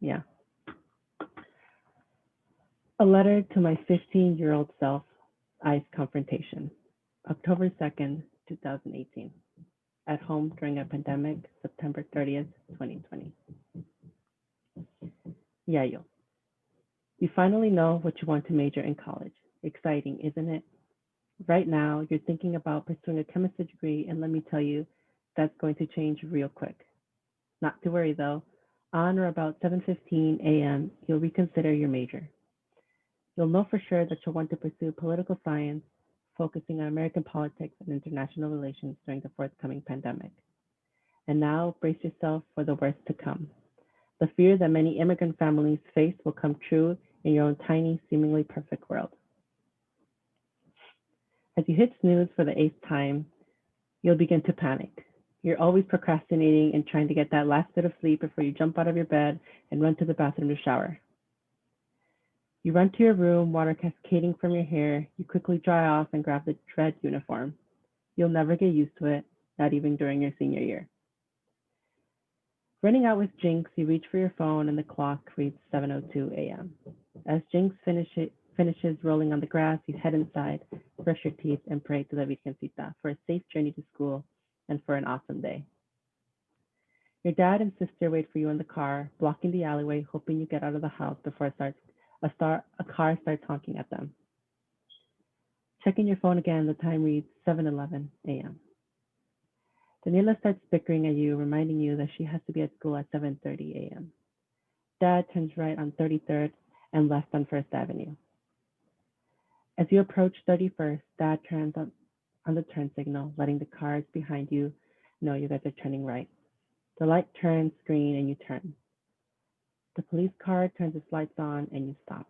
yeah. A letter to my 15-year-old self, ICE confrontation, October 2nd, 2018. At home during a pandemic, September 30th, 2020. Yayo. You finally know what you want to major in college. Exciting, isn't it? Right now, you're thinking about pursuing a chemistry degree, and let me tell you, that's going to change real quick. Not to worry though, on or about 7:15 a.m., you'll reconsider your major. You'll know for sure that you'll want to pursue political science, focusing on American politics and international relations during the forthcoming pandemic. And now, brace yourself for the worst to come. The fear that many immigrant families face will come true in your own tiny, seemingly perfect world. As you hit snooze for the 8th time, you'll begin to panic. You're always procrastinating and trying to get that last bit of sleep before you jump out of your bed and run to the bathroom to shower. You run to your room, water cascading from your hair. You quickly dry off and grab the dread uniform. You'll never get used to it, not even during your senior year. Running out with Jinx, you reach for your phone and the clock reads 7:02 a.m. As Jinx finishes rolling on the grass, you head inside, brush your teeth, and pray to la Virgencita for a safe journey to school and for an awesome day. Your dad and sister wait for you in the car, blocking the alleyway, hoping you get out of the house before a car starts honking at them. Checking your phone again, the time reads 7:11 a.m. Daniela starts bickering at you, reminding you that she has to be at school at 7:30 a.m. Dad turns right on 33rd and left on First Avenue. As you approach 31st, Dad turns on the turn signal, letting the cars behind you know you guys are turning right. The light turns green and you turn. The police car turns its lights on and you stop.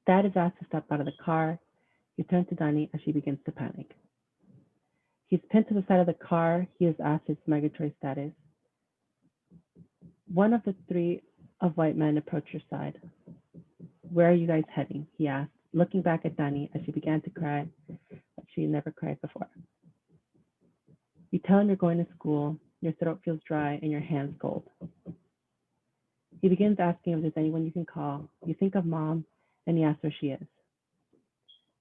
Dad is asked to step out of the car. You turn to Dani as she begins to panic. He's pinned to the side of the car. He is asked his migratory status. One of the 3 of white men approach your side. Where are you guys heading? He asked, looking back at Dani as she began to cry like she never cried before. You tell him you're going to school, your throat feels dry and your hands cold. He begins asking if there's anyone you can call. You think of Mom and he asks where she is.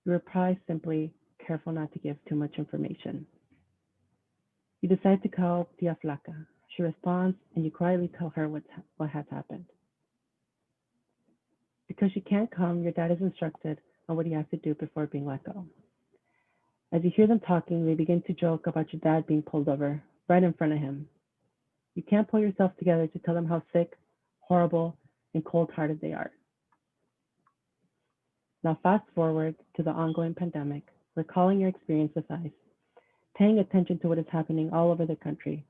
You reply simply, careful not to give too much information. You decide to call Tia Flaca. She responds, and you quietly tell her what has happened. Because she can't come, your dad is instructed on what he has to do before being let go. As you hear them talking, they begin to joke about your dad being pulled over right in front of him. You can't pull yourself together to tell them how sick, horrible, and cold-hearted they are. Now fast forward to the ongoing pandemic, recalling your experience with ICE, paying attention to what is happening all over the country,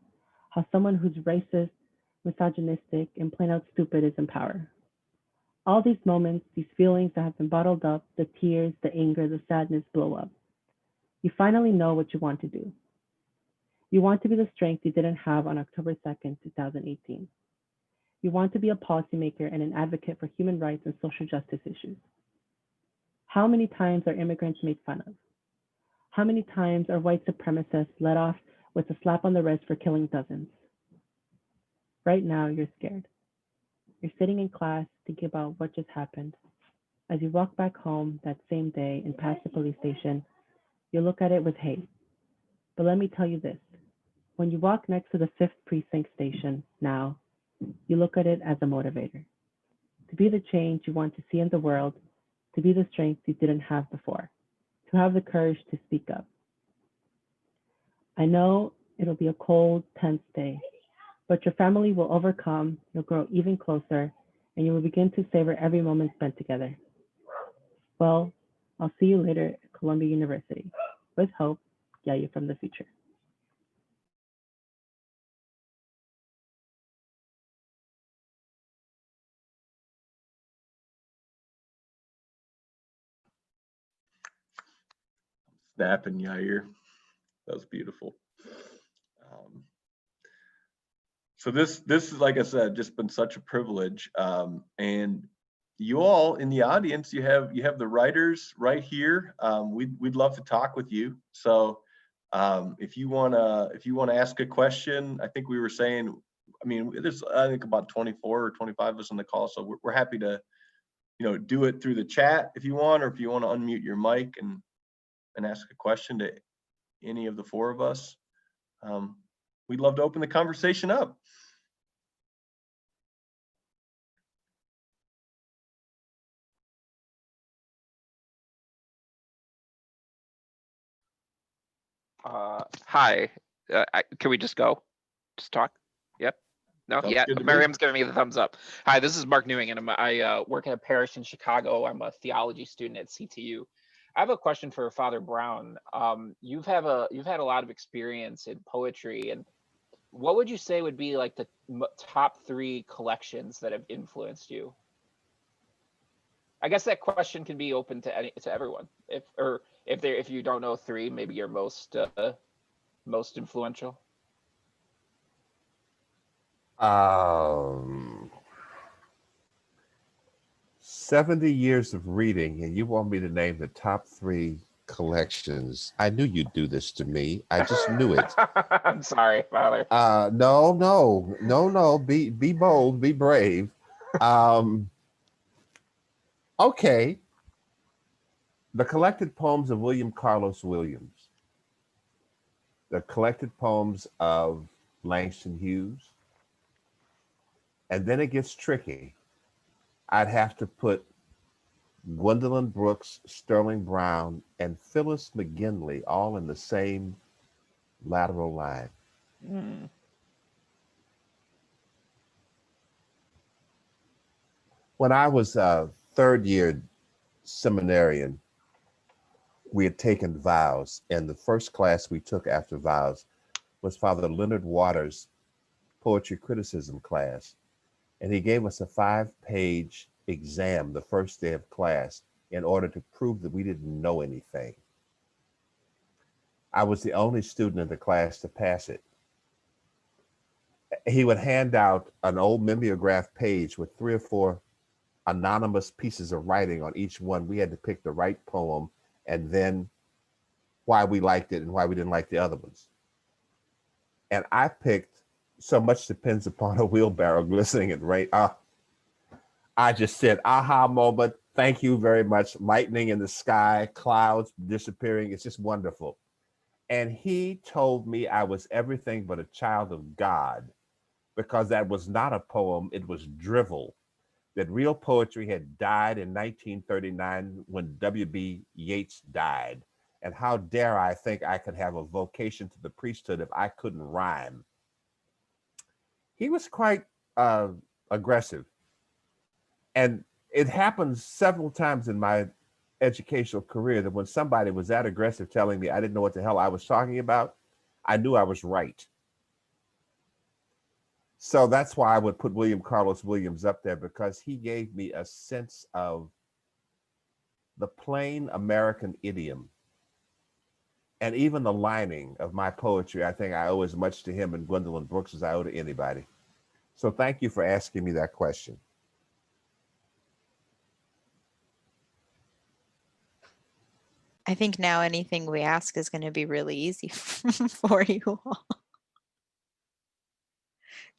how someone who's racist, misogynistic, and plain out stupid is in power. All these moments, these feelings that have been bottled up, the tears, the anger, the sadness blow up. You finally know what you want to do. You want to be the strength you didn't have on October 2nd, 2018. You want to be a policymaker and an advocate for human rights and social justice issues. How many times are immigrants made fun of? How many times are white supremacists let off with a slap on the wrist for killing dozens? Right now, you're scared. You're sitting in class thinking about what just happened. As you walk back home that same day and pass the police station, you look at it with hate. But let me tell you this. When you walk next to the 5th precinct station now, you look at it as a motivator. To be the change you want to see in the world, to be the strength you didn't have before, to have the courage to speak up. I know it'll be a cold, tense day, but your family will overcome, you'll grow even closer, and you will begin to savor every moment spent together. Well, I'll see you later at Columbia University. With hope, Czaia from the future. Snapping, Yair. That was beautiful. So this is, like I said, just been such a privilege. And you all in the audience, you have the writers right here. We'd love to talk with you. So if you wanna ask a question, I think we were saying, I mean, there's I think about 24 or 25 of us on the call, so we're happy to, do it through the chat if you want, or if you want to unmute your mic and ask a question to any of the 4 of us. We'd love to open the conversation up. Hi. Can we just go? Just talk? Yep. No? Sounds Yeah. good to me. Miriam's giving me the thumbs up. Hi, this is Mark Newing, and I work in a parish in Chicago. I'm a theology student at CTU. I have a question for Father Brown. You've had a lot of experience in poetry, and what would you say would be like the top 3 collections that have influenced you? I guess that question can be open to everyone. If you don't know 3, maybe your most influential. 70 years of reading, and you want me to name the top 3 collections. I knew you'd do this to me. I just knew it. I'm sorry, Father. No. Be bold, be brave. Okay. The collected poems of William Carlos Williams, the collected poems of Langston Hughes, and then it gets tricky. I'd have to put Gwendolyn Brooks, Sterling Brown, and Phyllis McGinley all in the same lateral line. Mm. When I was a 3rd year seminarian, we had taken vows, and the first class we took after vows was Father Leonard Waters' poetry criticism class. And he gave us a 5-page exam the first day of class in order to prove that we didn't know anything. I was the only student in the class to pass it. He would hand out an old mimeograph page with 3 or 4 anonymous pieces of writing on each one. We had to pick the right poem and then why we liked it and why we didn't like the other ones. And I picked So Much Depends Upon a Wheelbarrow Glistening in Rain. I just said, aha moment. Thank you very much. Lightning in the sky, clouds disappearing. It's just wonderful. And he told me I was everything but a child of God because that was not a poem, it was drivel. That real poetry had died in 1939 when W.B. Yeats died. And how dare I think I could have a vocation to the priesthood if I couldn't rhyme? He was quite aggressive. And it happened several times in my educational career that when somebody was that aggressive telling me I didn't know what the hell I was talking about, I knew I was right. So that's why I would put William Carlos Williams up there, because he gave me a sense of the plain American idiom. And even the lining of my poetry, I think I owe as much to him and Gwendolyn Brooks as I owe to anybody. So thank you for asking me that question. I think now anything we ask is going to be really easy for you all.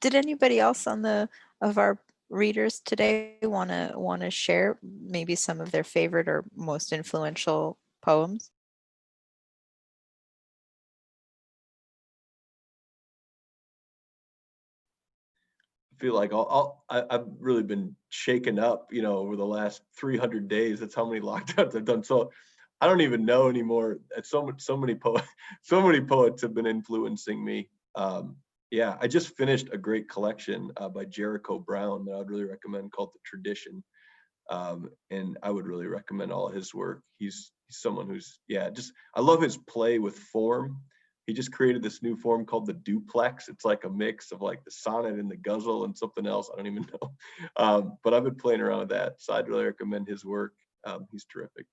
Did anybody else of our readers today want to share maybe some of their favorite or most influential poems? I feel like I've really been shaken up, over the last 300 days. That's how many lockdowns I've done. So I don't even know anymore. So many poets have been influencing me. Yeah, I just finished a great collection by Jericho Brown that I'd really recommend, called The Tradition. And I would really recommend all of his work. He's someone who's, I love his play with form. He just created this new form called the duplex. It's like a mix of like the sonnet and the ghazal and something else. I don't even know. But I've been playing around with that. So I'd really recommend his work. He's terrific.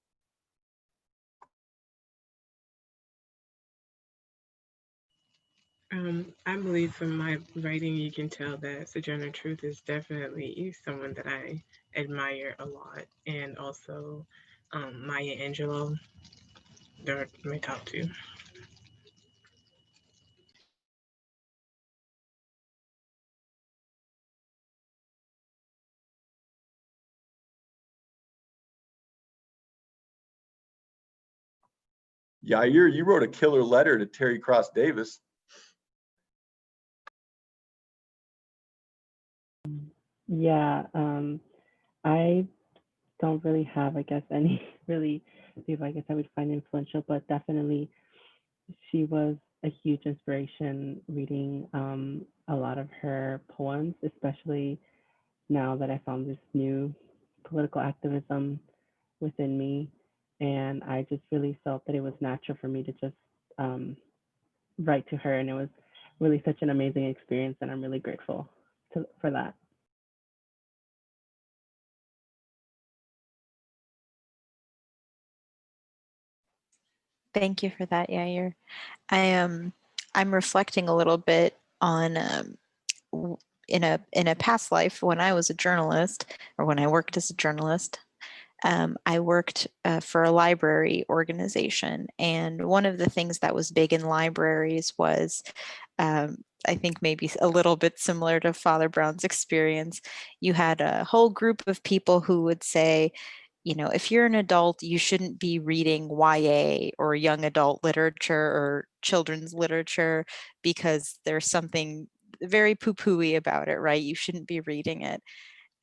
I believe from my writing, you can tell that Sojourner Truth is definitely someone that I admire a lot. And also Maya Angelou, they're my top two. Yeah, you wrote a killer letter to Terry Cross Davis. Yeah, I don't really have, I guess, any really people I guess I would find influential, but definitely she was a huge inspiration reading a lot of her poems, especially now that I found this new political activism within me. And I just really felt that it was natural for me to just write to her. And it was really such an amazing experience. And I'm really grateful for that. Thank you for that, Yair. I'm reflecting a little bit on in a past life when I was a journalist, or when I worked as a journalist. I worked for a library organization, and one of the things that was big in libraries was, I think maybe a little bit similar to Father Brown's experience, you had a whole group of people who would say, if you're an adult, you shouldn't be reading YA or young adult literature or children's literature because there's something very poo-pooey about it, right? You shouldn't be reading it.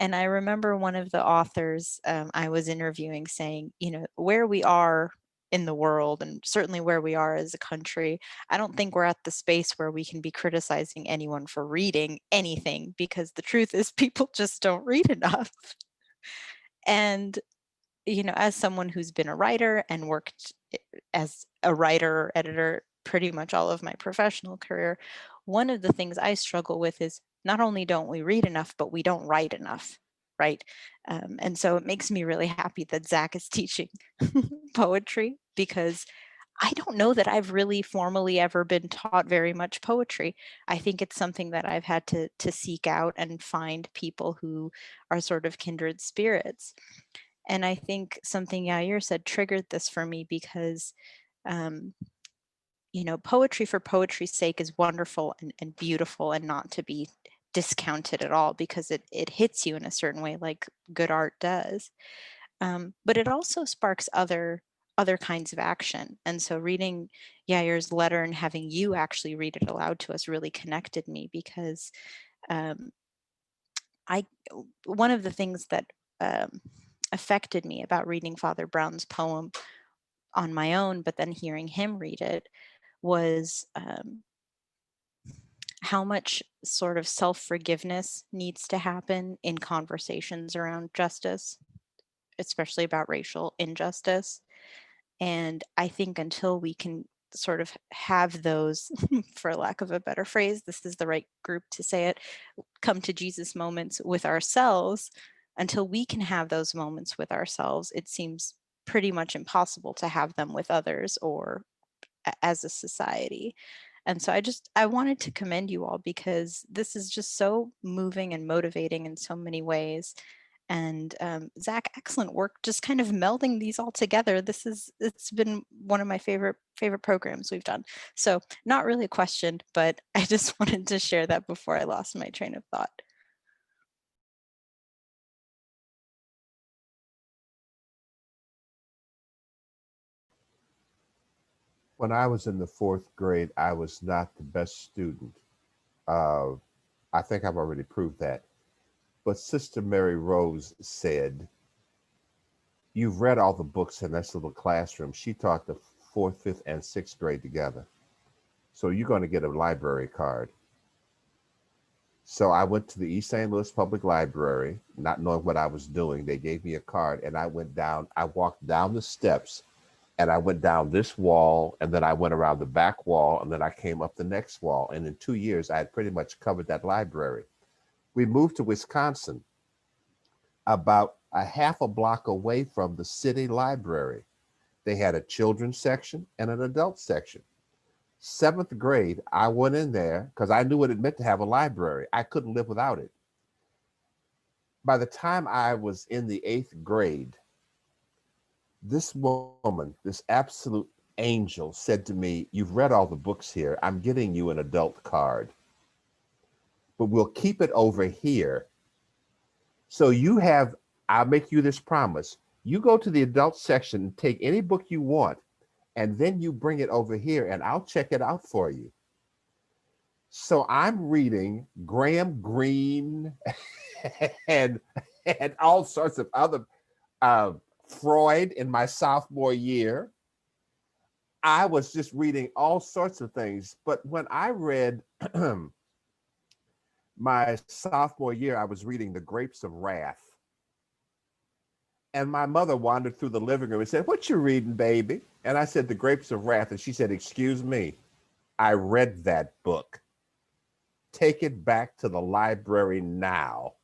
And I remember one of the authors I was interviewing saying, where we are in the world, and certainly where we are as a country, I don't think we're at the space where we can be criticizing anyone for reading anything, because the truth is people just don't read enough. And as someone who's been a writer and worked as a writer or editor pretty much all of my professional career, one of the things I struggle with is not only don't we read enough, but we don't write enough, right? And so it makes me really happy that Zach is teaching poetry, because I don't know that I've really formally ever been taught very much poetry. I think it's something that I've had to seek out and find people who are sort of kindred spirits. And I think something Yair said triggered this for me, because, poetry for poetry's sake is wonderful and beautiful, and not to be discounted at all, because it hits you in a certain way, like good art does. But it also sparks other kinds of action. And so reading Yair's letter and having you actually read it aloud to us really connected me, because um, I one of the things that affected me about reading Father Brown's poem on my own, but then hearing him read it, was how much sort of self-forgiveness needs to happen in conversations around justice, especially about racial injustice. And I think until we can sort of have those, for lack of a better phrase, this is the right group to say it, come to Jesus moments with ourselves, until we can have those moments with ourselves, it seems pretty much impossible to have them with others or as a society. And so I wanted to commend you all, because this is just so moving and motivating in so many ways. And Zach, excellent work just kind of melding these all together. It's been one of my favorite programs we've done. So not really a question, but I just wanted to share that before I lost my train of thought. When I was in the 4th grade, I was not the best student. Uh, I think I've already proved that. But Sister Mary Rose said, "You've read all the books in this little classroom." She taught the 4th, 5th, and 6th grade together. "So you're going to get a library card." So I went to the East St. Louis Public Library, not knowing what I was doing. They gave me a card, and I walked down the steps, and I went down this wall, and then I went around the back wall, and then I came up the next wall. And in 2 years, I had pretty much covered that library. We moved to Wisconsin, about a half a block away from the city library. They had a children's section and an adult section. 7th grade, I went in there because I knew what it meant to have a library. I couldn't live without it. By the time I was in the 8th grade, this woman, this absolute angel, said to me, "You've read all the books here. I'm getting you an adult card, but we'll keep it over here. So I'll make you this promise. You go to the adult section and take any book you want, and then you bring it over here and I'll check it out for you." So I'm reading Graham Greene and all sorts of other Freud in my sophomore year. I was just reading all sorts of things. But when I read my sophomore year, I was reading The Grapes of Wrath. And my mother wandered through the living room and said, "What you reading, baby?" And I said, "The Grapes of Wrath." And she said, "Excuse me, I read that book. Take it back to the library now."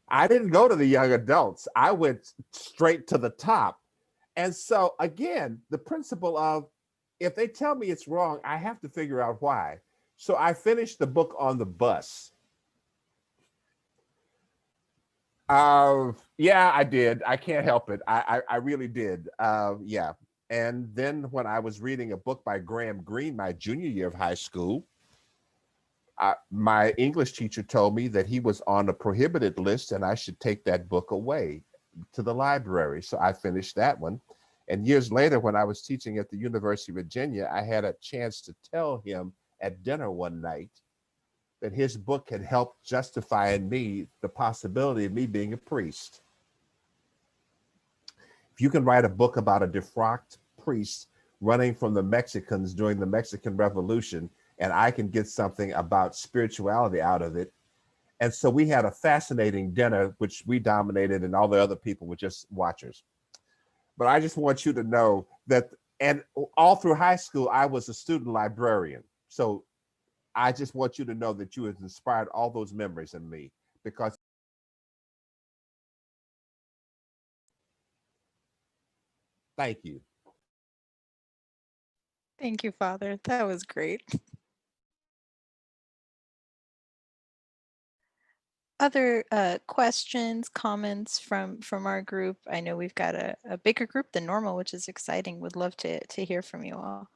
I didn't go to the young adults. I went straight to the top. And so again, the principle of, if they tell me it's wrong, I have to figure out why. So I finished the book on the bus. Yeah, I did. I can't help it. I really did. Yeah. And then when I was reading a book by Graham Greene, my junior year of high school, my English teacher told me that he was on a prohibited list and I should take that book away to the library. So I finished that one. And years later, when I was teaching at the University of Virginia, I had a chance to tell him at dinner one night that his book had helped justify in me the possibility of me being a priest. If you can write a book about a defrocked priest running from the Mexicans during the Mexican Revolution, and I can get something about spirituality out of it. And so we had a fascinating dinner, which we dominated, and all the other people were just watchers. But I just want you to know that, and all through high school, I was a student librarian. So I just want you to know that you have inspired all those memories in me, because thank you. Thank you, Father. That was great. Other questions, comments from our group? I know we've got a bigger group than normal, which is exciting. Would love to hear from you all.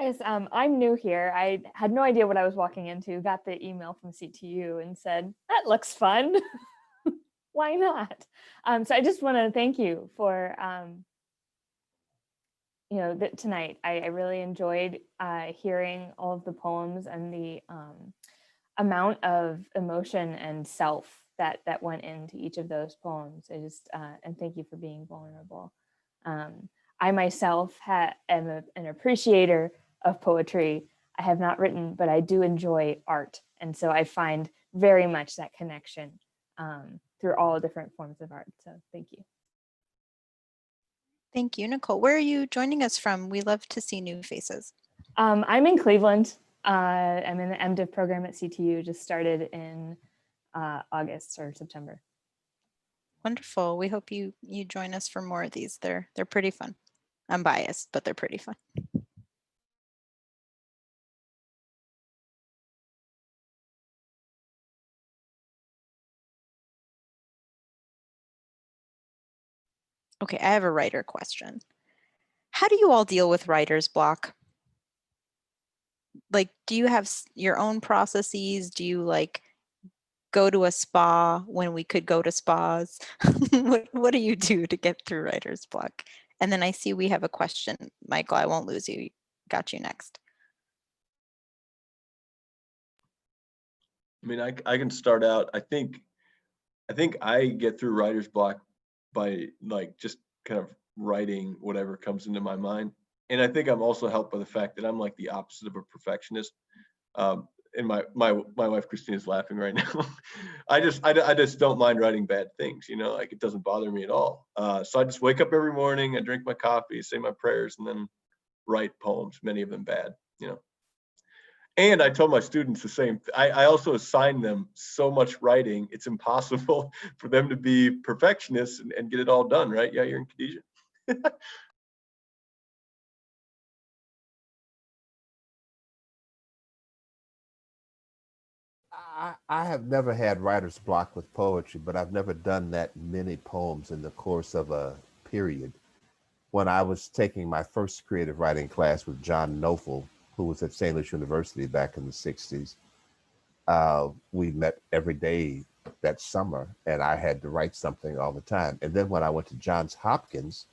Yes, I'm new here. I had no idea what I was walking into. Got the email from CTU and said, that looks fun. Why not? So I just want to thank you for, tonight. I really enjoyed hearing all of the poems and the amount of emotion and self that went into each of those poems. And thank you for being vulnerable. I myself am an appreciator of poetry. I have not written, but I do enjoy art. And so I find very much that connection through all different forms of art. So thank you. Thank you, Nicole. Where are you joining us from? We love to see new faces. I'm in Cleveland. I'm in the MDiv program at CTU, just started in August or September. Wonderful. We hope you join us for more of these. They're pretty fun. I'm biased, but they're pretty fun. Okay, I have a writer question. How do you all deal with writer's block? Like, do you have your own processes? Do you like go to a spa when we could go to spas? What do you do to get through writer's block? And then I see we have a question. Michael, I won't lose you. Got you next. I mean, I can start out. I think I get through writer's block by like just kind of writing whatever comes into my mind. And I think I'm also helped by the fact that I'm like the opposite of a perfectionist. And my wife Christine is laughing right now. I just don't mind writing bad things, you know, like it doesn't bother me at all. So I just wake up every morning, I drink my coffee, say my prayers, and then write poems, many of them bad, you know. And I told my students the same. I also assign them so much writing, it's impossible for them to be perfectionists and get it all done, right? Yeah, you're in Khadijah. I have never had writer's block with poetry, but I've never done that many poems in the course of a period. When I was taking my first creative writing class with John Knofel, who was at St. Louis University back in the 60s, we met every day that summer, and I had to write something all the time. And then when I went to Johns Hopkins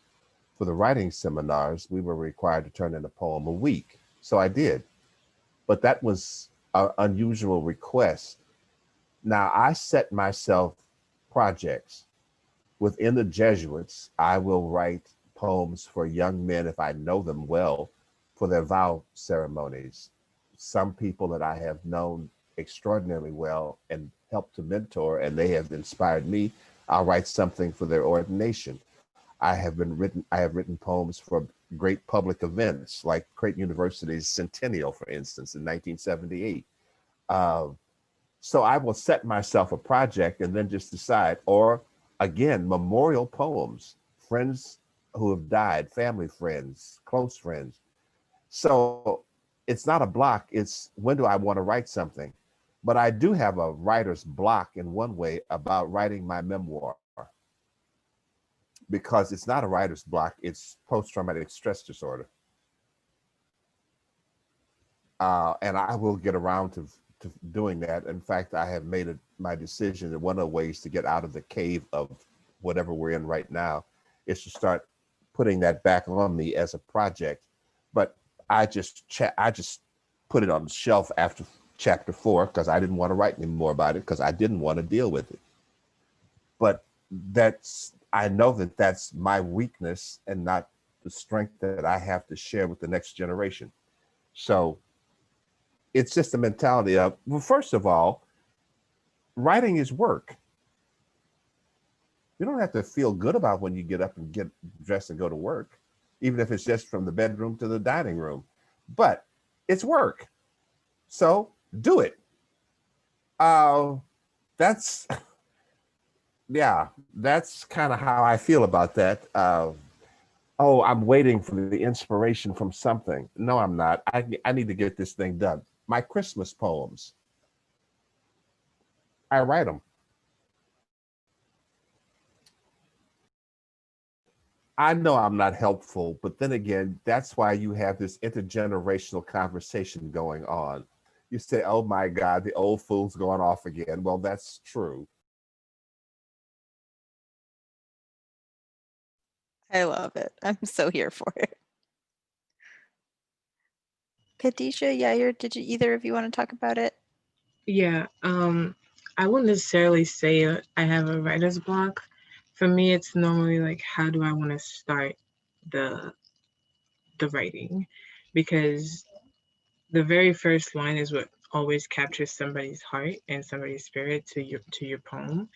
for the writing seminars, we were required to turn in a poem a week. So I did. But that was an unusual request. Now, I set myself projects. Within the Jesuits, I will write poems for young men, if I know them well, for their vow ceremonies. Some people that I have known extraordinarily well and helped to mentor, and they have inspired me, I'll write something for their ordination. I have written poems for great public events like Creighton University's centennial, for instance, in 1978. So I will set myself a project and then just decide, or again, memorial poems, friends who have died, family friends, close friends. So it's not a block, it's when do I want to write something? But I do have a writer's block in one way about writing my memoir, because it's not a writer's block, it's post-traumatic stress disorder. And I will get around to doing that. In fact, I have made it my decision that one of the ways to get out of the cave of whatever we're in right now is to start putting that back on me as a project. But I just put it on the shelf after chapter 4 because I didn't want to write any more about it because I didn't want to deal with it. But I know that that's my weakness and not the strength that I have to share with the next generation. So it's just a mentality of, well, first of all, writing is work. You don't have to feel good about when you get up and get dressed and go to work, even if it's just from the bedroom to the dining room. But it's work. So do it. That's, yeah, that's kind of how I feel about that. Oh, I'm waiting for the inspiration from something. No, I'm not. I need to get this thing done. My Christmas poems, I write them. I know I'm not helpful, but then again, that's why you have this intergenerational conversation going on. You say, oh my God, the old fool's going off again. Well, that's true. I love it. I'm so here for it. Khadijah, Yair, did you either of you want to talk about it? Yeah, I wouldn't necessarily say I have a writer's block. For me, it's normally like, how do I want to start the writing? Because the very first line is what always captures somebody's heart and somebody's spirit to your poem.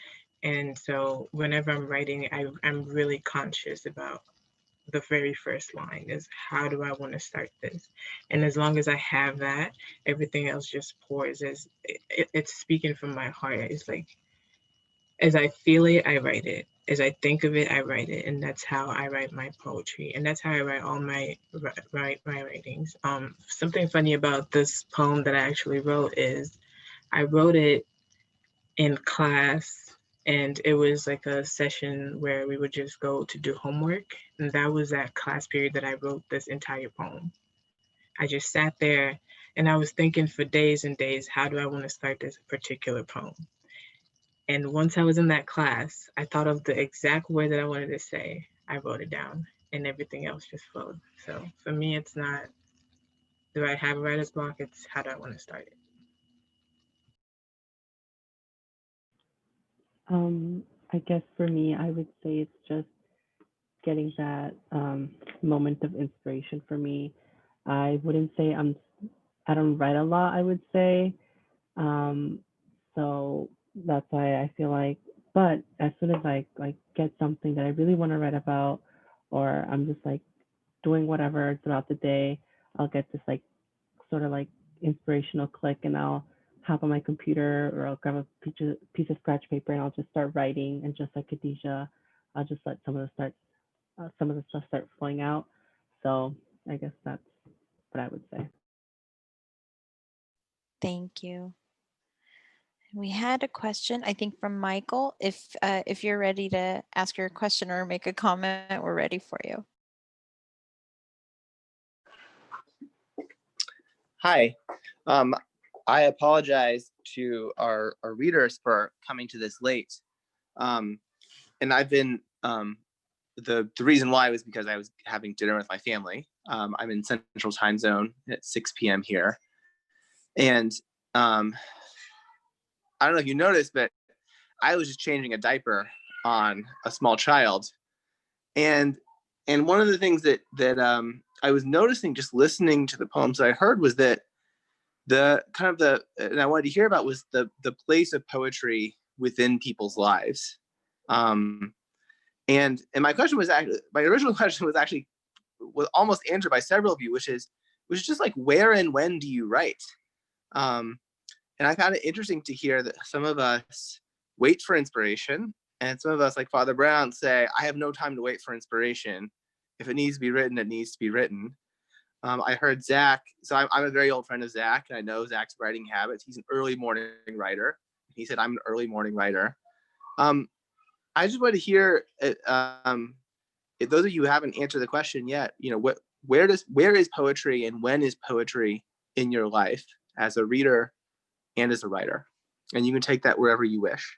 And so whenever I'm writing, I'm really conscious about the very first line is, how do I want to start this? And as long as I have that, everything else just pours as it's speaking from my heart. It's like, as I feel it, I write it. As I think of it, I write it. And that's how I write my poetry. And that's how I write all my writings. Something funny about this poem that I actually wrote is I wrote it in class, and it was like a session where we would just go to do homework. And that was that class period that I wrote this entire poem. I just sat there and I was thinking for days and days, how do I want to start this particular poem? And once I was in that class, I thought of the exact word that I wanted to say. I wrote it down and everything else just flowed. So for me, it's not, do I have a writer's block? It's, how do I want to start it? I guess for me, I would say it's just getting that moment of inspiration for me. I wouldn't say I don't write a lot, I would say. Um, so that's why I feel like, but as soon as I like get something that I really want to write about, or I'm just like doing whatever throughout the day, I'll get this like sort of like inspirational click, and I'll hop on my computer, or I'll grab a piece of scratch paper and I'll just start writing. And just like Khadijah, I'll just let some of the stuff start flowing out. So I guess that's what I would say. Thank you. We had a question, I think, from Michael. If you're ready to ask your question or make a comment, we're ready for you. Hi. I apologize to our readers for coming to this late. And I've been, the reason why was because I was having dinner with my family. I'm in Central Time Zone at 6 p.m. here. And I don't know if you noticed, but I was just changing a diaper on a small child. And one of the things that I was noticing just listening to the poems that I heard was that and I wanted to hear about was the place of poetry within people's lives. And my question was my original question was almost answered by several of you, which is just like, where and when do you write? And I found it interesting to hear that some of us wait for inspiration, and some of us, like Father Brown, say, I have no time to wait for inspiration. If it needs to be written, it needs to be written. I heard Zach, so I'm a very old friend of Zach, and I know Zach's writing habits. He's an early morning writer. He said, I'm an early morning writer. I just want to hear, if those of you who haven't answered the question yet, where is poetry and when is poetry in your life as a reader and as a writer? And you can take that wherever you wish.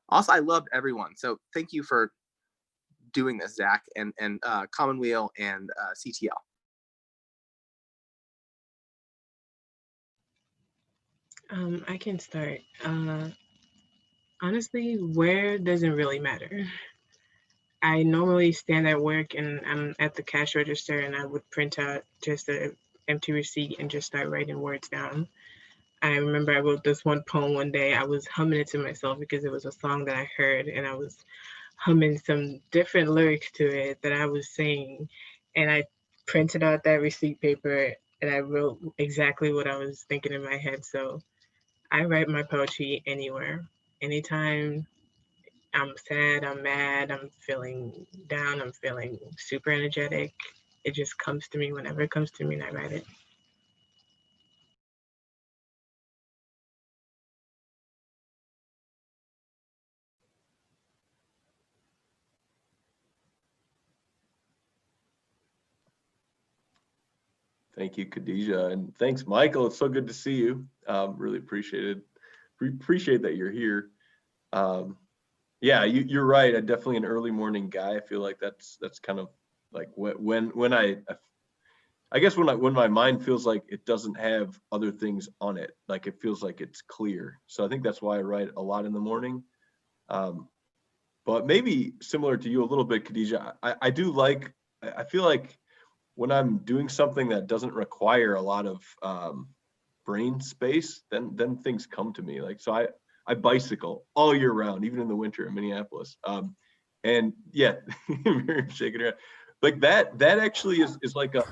Also, I loved everyone. So thank you for doing this, Zach, and Common Weal and CTL. I can start. Honestly, where doesn't really matter. I normally stand at work and I'm at the cash register, and I would print out just an empty receipt and just start writing words down. I remember I wrote this one poem one day. I was humming it to myself because it was a song that I heard, and I was humming some different lyrics to it that I was singing. And I printed out that receipt paper and I wrote exactly what I was thinking in my head. So I write my poetry anywhere, anytime. I'm sad, I'm mad, I'm feeling down, I'm feeling super energetic. It just comes to me whenever it comes to me, and I write it. Thank you, Khadijah, and thanks, Michael. It's so good to see you. Really appreciate that you're here. Yeah, you're right. I'm definitely an early morning guy. I feel like that's kind of like when I guess when my mind feels like it doesn't have other things on it, like it feels like it's clear. So I think that's why I write a lot in the morning. But maybe similar to you a little bit, Khadijah, I do like, I feel like when I'm doing something that doesn't require a lot of brain space, then things come to me. Like, so I bicycle all year round, even in the winter in Minneapolis. And yeah, Miriam's shaking her head. Like that actually is like a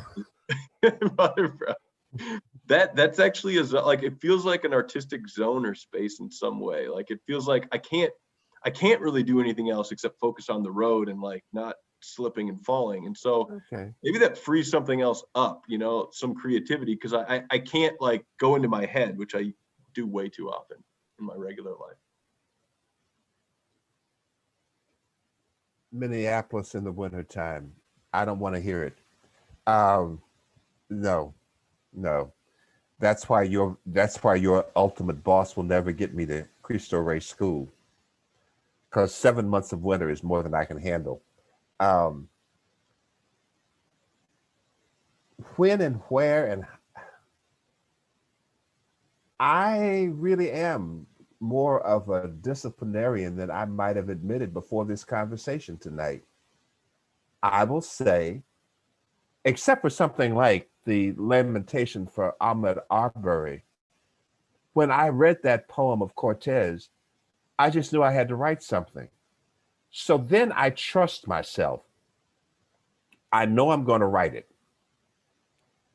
that's actually like, it feels like an artistic zone or space in some way. Like it feels like I can't really do anything else except focus on the road and like not slipping and falling. And so Okay. maybe that frees something else up, some creativity, because I can't like go into my head, which I do way too often in my regular life. Minneapolis in the wintertime. I don't want to hear it. No. That's why your ultimate boss will never get me to Cristo Rey School, because 7 months of winter is more than I can handle. When and where, and I really am more of a disciplinarian than I might have admitted before this conversation tonight. I will say, except for something like the Lamentation for Ahmed Arbery, when I read that poem of Cortez, I just knew I had to write something. So then I trust myself. I know I'm going to write it.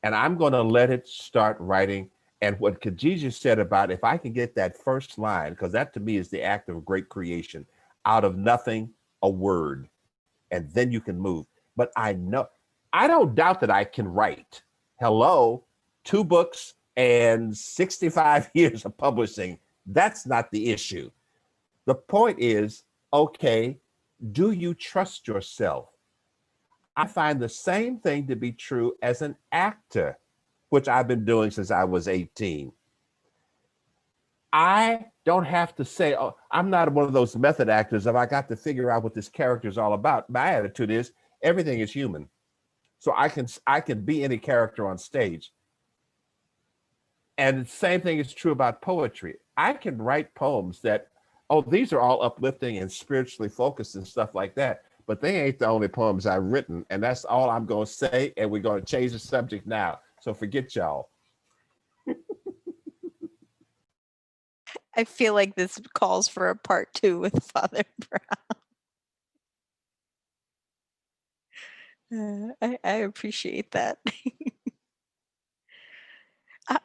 And I'm going to let it start writing. And what Khadijah said about, if I can get that first line, because that to me is the act of great creation, out of nothing, a word, and then you can move. But I don't doubt that I can write. Hello, 2 books and 65 years of publishing. That's not the issue. The point is, okay, do you trust yourself? I find the same thing to be true as an actor, which I've been doing since I was 18. I don't have to say, oh, I'm not one of those method actors if I got to figure out what this character is all about. My attitude is everything is human. So I can be any character on stage. And the same thing is true about poetry. I can write poems that, oh, these are all uplifting and spiritually focused and stuff like that. But they ain't the only poems I've written. And that's all I'm going to say. And we're going to change the subject now. So forget y'all. I feel like this calls for a part 2 with Father Brown. I appreciate that.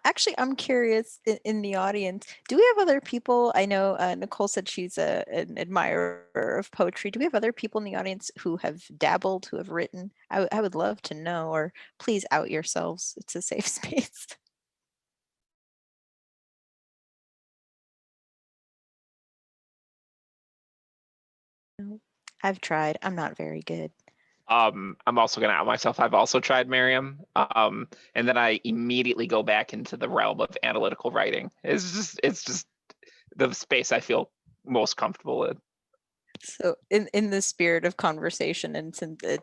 Actually, I'm curious in the audience, do we have other people? I know Nicole said she's an admirer of poetry. Do we have other people in the audience who have dabbled, who have written? I would love to know, or please out yourselves. It's a safe space. No, I've tried. I'm not very good. I'm also gonna out myself. I've also tried Miriam, and then I immediately go back into the realm of analytical writing. It's just the space I feel most comfortable in. So in the spirit of conversation and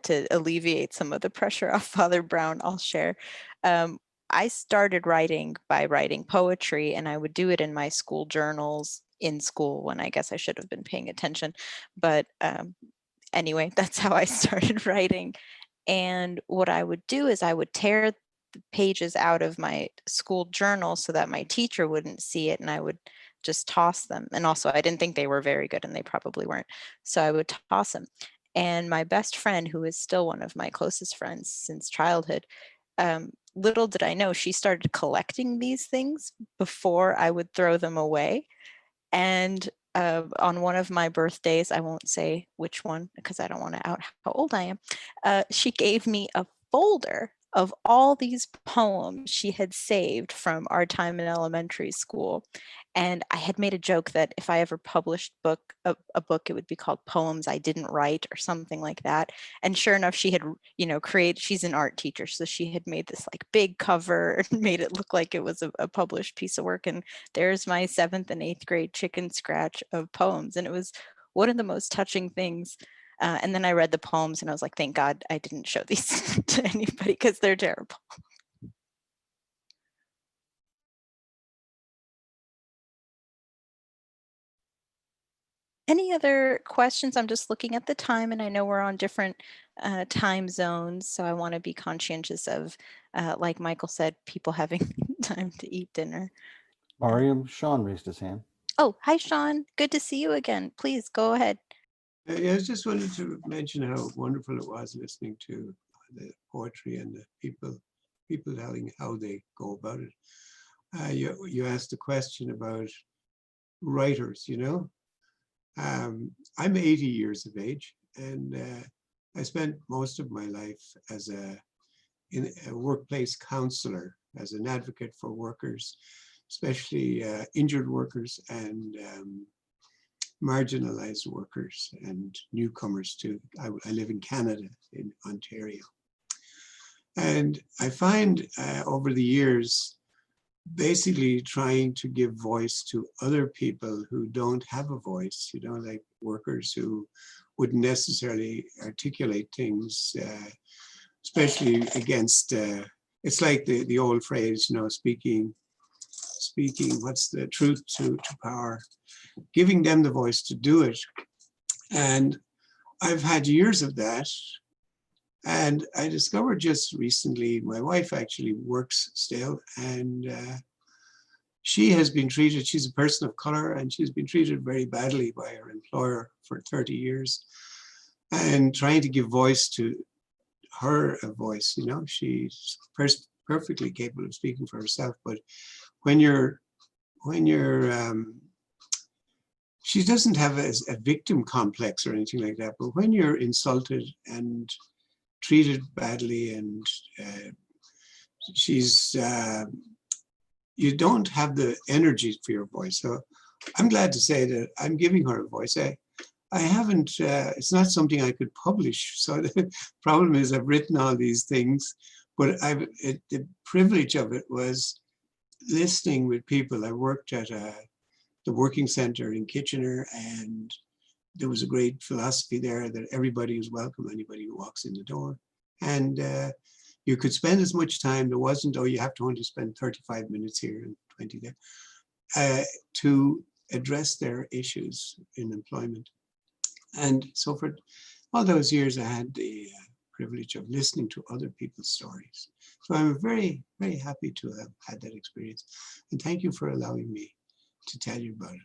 to alleviate some of the pressure off Father Brown, I'll share. I started writing by writing poetry, and I would do it in my school journals in school when I guess I should have been paying attention. But anyway, that's how I started writing. And what I would do is I would tear the pages out of my school journal so that my teacher wouldn't see it, and I would just toss them. And also, I didn't think they were very good, and they probably weren't. So I would toss them. And my best friend, who is still one of my closest friends since childhood, little did I know, she started collecting these things before I would throw them away. And on one of my birthdays, I won't say which one because I don't want to out how old I am, she gave me a folder of all these poems she had saved from our time in elementary school. And I had made a joke that if I ever published a book, it would be called Poems I Didn't Write or something like that. And sure enough, she had, she's an art teacher. So she had made this like big cover and made it look like it was a published piece of work. And there's my 7th and 8th grade chicken scratch of poems. And it was one of the most touching things. And then I read the poems and I was like, thank God I didn't show these to anybody because they're terrible. Any other questions? I'm just looking at the time and I know we're on different time zones. So I want to be conscientious of, like Michael said, people having time to eat dinner. Mariam, Sean raised his hand. Oh, hi, Sean. Good to see you again. Please go ahead. I just wanted to mention how wonderful it was listening to the poetry and the people telling how they go about it. You asked a question about writers, I'm 80 years of age, and I spent most of my life as a workplace counselor, as an advocate for workers, especially injured workers and marginalized workers and newcomers too. I live in Canada, in Ontario. And I find over the years, basically trying to give voice to other people who don't have a voice, like workers who wouldn't necessarily articulate things, especially against, it's like the old phrase, speaking, what's the truth to power, giving them the voice to do it. And I've had years of that. And I discovered just recently, my wife actually works still, and she has been treated, she's a person of color, and she's been treated very badly by her employer for 30 years. And trying to give voice to her, a voice, she's perfectly capable of speaking for herself. But when you're, she doesn't have a victim complex or anything like that, but when you're insulted and treated badly, and you don't have the energy for your voice. So I'm glad to say that I'm giving her a voice. I haven't, it's not something I could publish. So the problem is I've written all these things, but the privilege of it was listening with people. I worked at the working center in Kitchener, and there was a great philosophy there that everybody is welcome, anybody who walks in the door. And you could spend as much time, there wasn't, you have to only spend 35 minutes here and 20 there, to address their issues in employment. And so for all those years, I had the privilege of listening to other people's stories. So I'm very, very happy to have had that experience. And thank you for allowing me to tell you about it.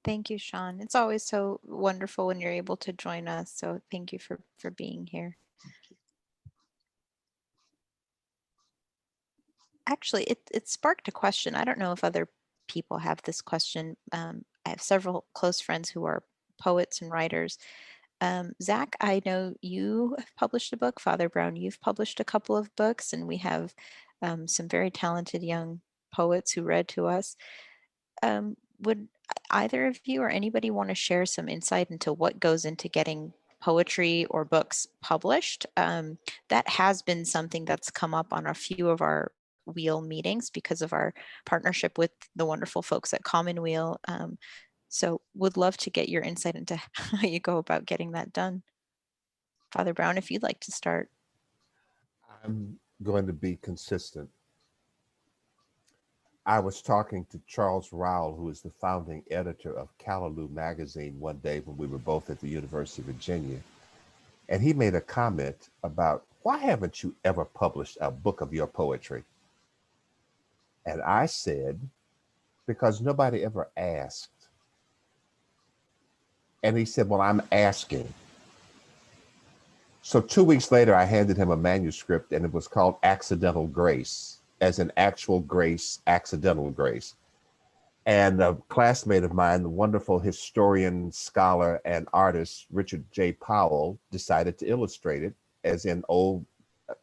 Thank you, Sean. It's always so wonderful when you're able to join us. So thank you for being here. Actually, it sparked a question. I don't know if other people have this question. I have several close friends who are poets and writers. Zach, I know you have published a book. Father Brown, you've published a couple of books, and we have some very talented young poets who read to us. Would either of you or anybody want to share some insight into what goes into getting poetry or books published? That has been something that's come up on a few of our weal meetings because of our partnership with the wonderful folks at Commonweal. So would love to get your insight into how you go about getting that done. Father Brown, if you'd like to start. I'm going to be consistent. I was talking to Charles Rowell, who is the founding editor of Callaloo magazine, one day when we were both at the University of Virginia. And he made a comment about, why haven't you ever published a book of your poetry? And I said, because nobody ever asked. And he said, well, I'm asking. So 2 weeks later, I handed him a manuscript, and it was called Accidental Grace, as an actual grace, accidental grace. And a classmate of mine, the wonderful historian, scholar, and artist, Richard J. Powell, decided to illustrate it. as in old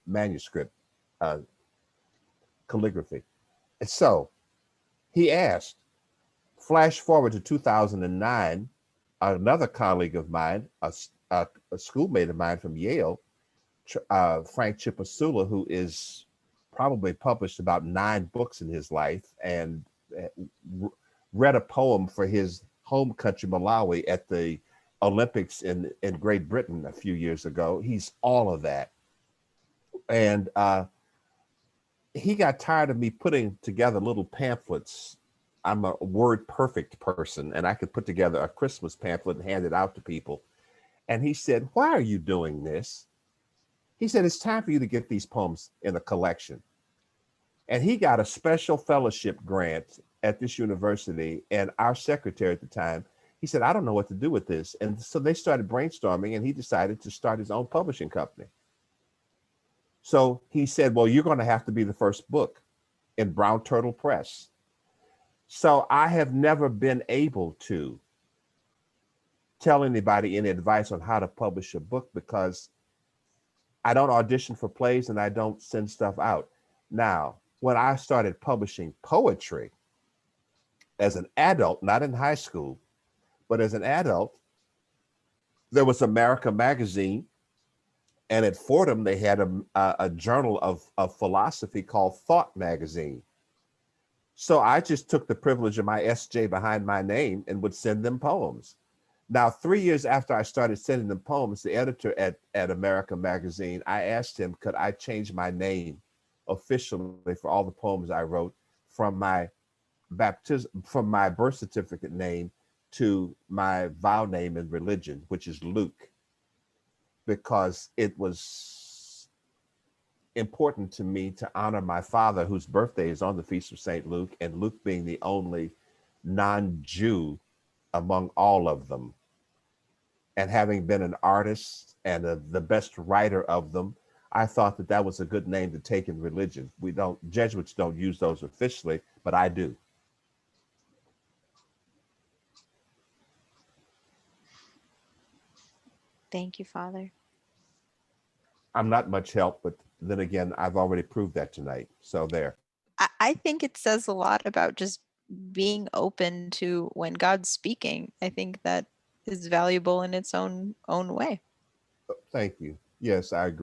manuscript calligraphy. And so he asked, flash forward to 2009, another colleague of mine, a schoolmate of mine from Yale, Frank Chipasula, who is probably published about 9 books in his life and read a poem for his home country, Malawi, at the Olympics in Great Britain a few years ago. He's all of that. And he got tired of me putting together little pamphlets. I'm a word perfect person, and I could put together a Christmas pamphlet and hand it out to people. And he said, why are you doing this? He said, it's time for you to get these poems in a collection. And he got a special fellowship grant at this university. And our secretary at the time, he said, I don't know what to do with this. And so they started brainstorming, and he decided to start his own publishing company. So he said, well, you're going to have to be the first book in Brown Turtle Press. So I have never been able to tell anybody any advice on how to publish a book because I don't audition for plays and I don't send stuff out. Now, when I started publishing poetry as an adult, not in high school, but as an adult, there was America Magazine. And at Fordham, they had a journal of philosophy called Thought Magazine. So I just took the privilege of my SJ behind my name and would send them poems. Now, 3 years after I started sending them poems, the editor at America Magazine, I asked him, could I change my name officially for all the poems I wrote from my from my birth certificate name to my vow name in religion, which is Luke, because it was important to me to honor my father, whose birthday is on the Feast of St. Luke, and Luke being the only non-Jew among all of them. And having been an artist and the best writer of them, I thought that that was a good name to take in religion. Jesuits don't use those officially, but I do. Thank you, Father. I'm not much help, but then again, I've already proved that tonight. So there. I think it says a lot about just being open to when God's speaking. I think that is valuable in its own way. Thank you. Yes, I agree.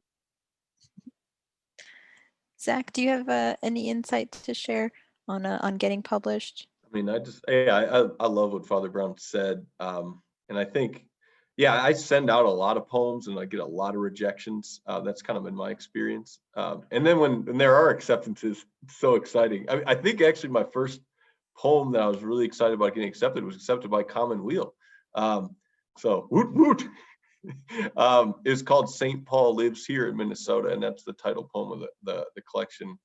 Zach, do you have any insight to share on getting published? I mean, I love what Father Brown said. And I think, yeah, I send out a lot of poems and I get a lot of rejections. That's kind of been my experience. And then when there are acceptances, it's so exciting. I think actually my first poem that I was really excited about getting accepted was accepted by Common Weal. So woot woot. It's called St. Paul Lives Here in Minnesota, and that's the title poem of the collection.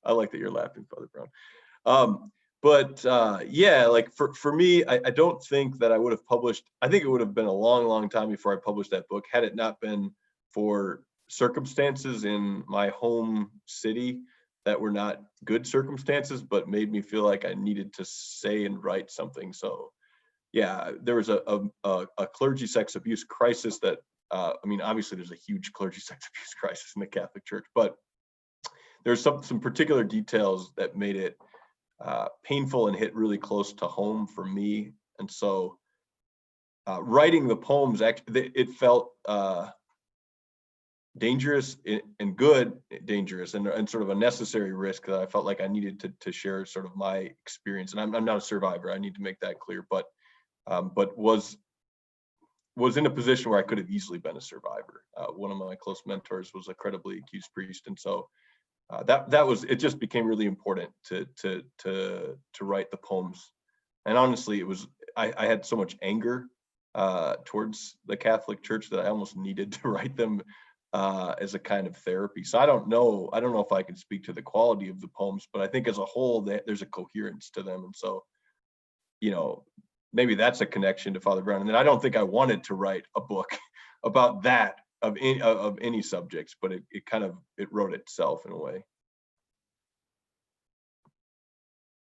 I like that you're laughing, Father Brown. But yeah, like for me, I don't think that I would have published. I think it would have been a long time before I published that book had it not been for circumstances in my home city that were not good circumstances, but made me feel like I needed to say and write something. So yeah, there was a clergy sex abuse crisis that, I mean, obviously there's a huge clergy sex abuse crisis in the Catholic Church, but there's some particular details that made it painful and hit really close to home for me. And so writing the poems, actually, it felt dangerous and good, dangerous and sort of a necessary risk that I felt like I needed to share sort of my experience. And I'm not a survivor, I need to make that clear, but was in a position where I could have easily been a survivor. One of my close mentors was a credibly accused priest. And so that was, it just became really important to write the poems. And honestly, I had so much anger towards the Catholic Church that I almost needed to write them as a kind of therapy. So I don't know if I can speak to the quality of the poems, but I think as a whole, there's a coherence to them. And so, you know, maybe that's a connection to Father Brown. And then I don't think I wanted to write a book about that of any subjects, but it kind of wrote itself in a way.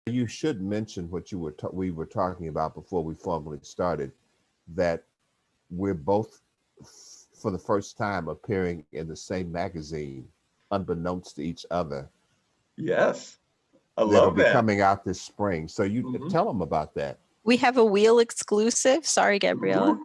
You should mention what we were talking about before we formally started, that we're both for the first time appearing in the same magazine, unbeknownst to each other. Yes, I That'll love be that. coming out this spring. So you Mhm. tell them about that. We have a wheel exclusive. Sorry, Gabriella.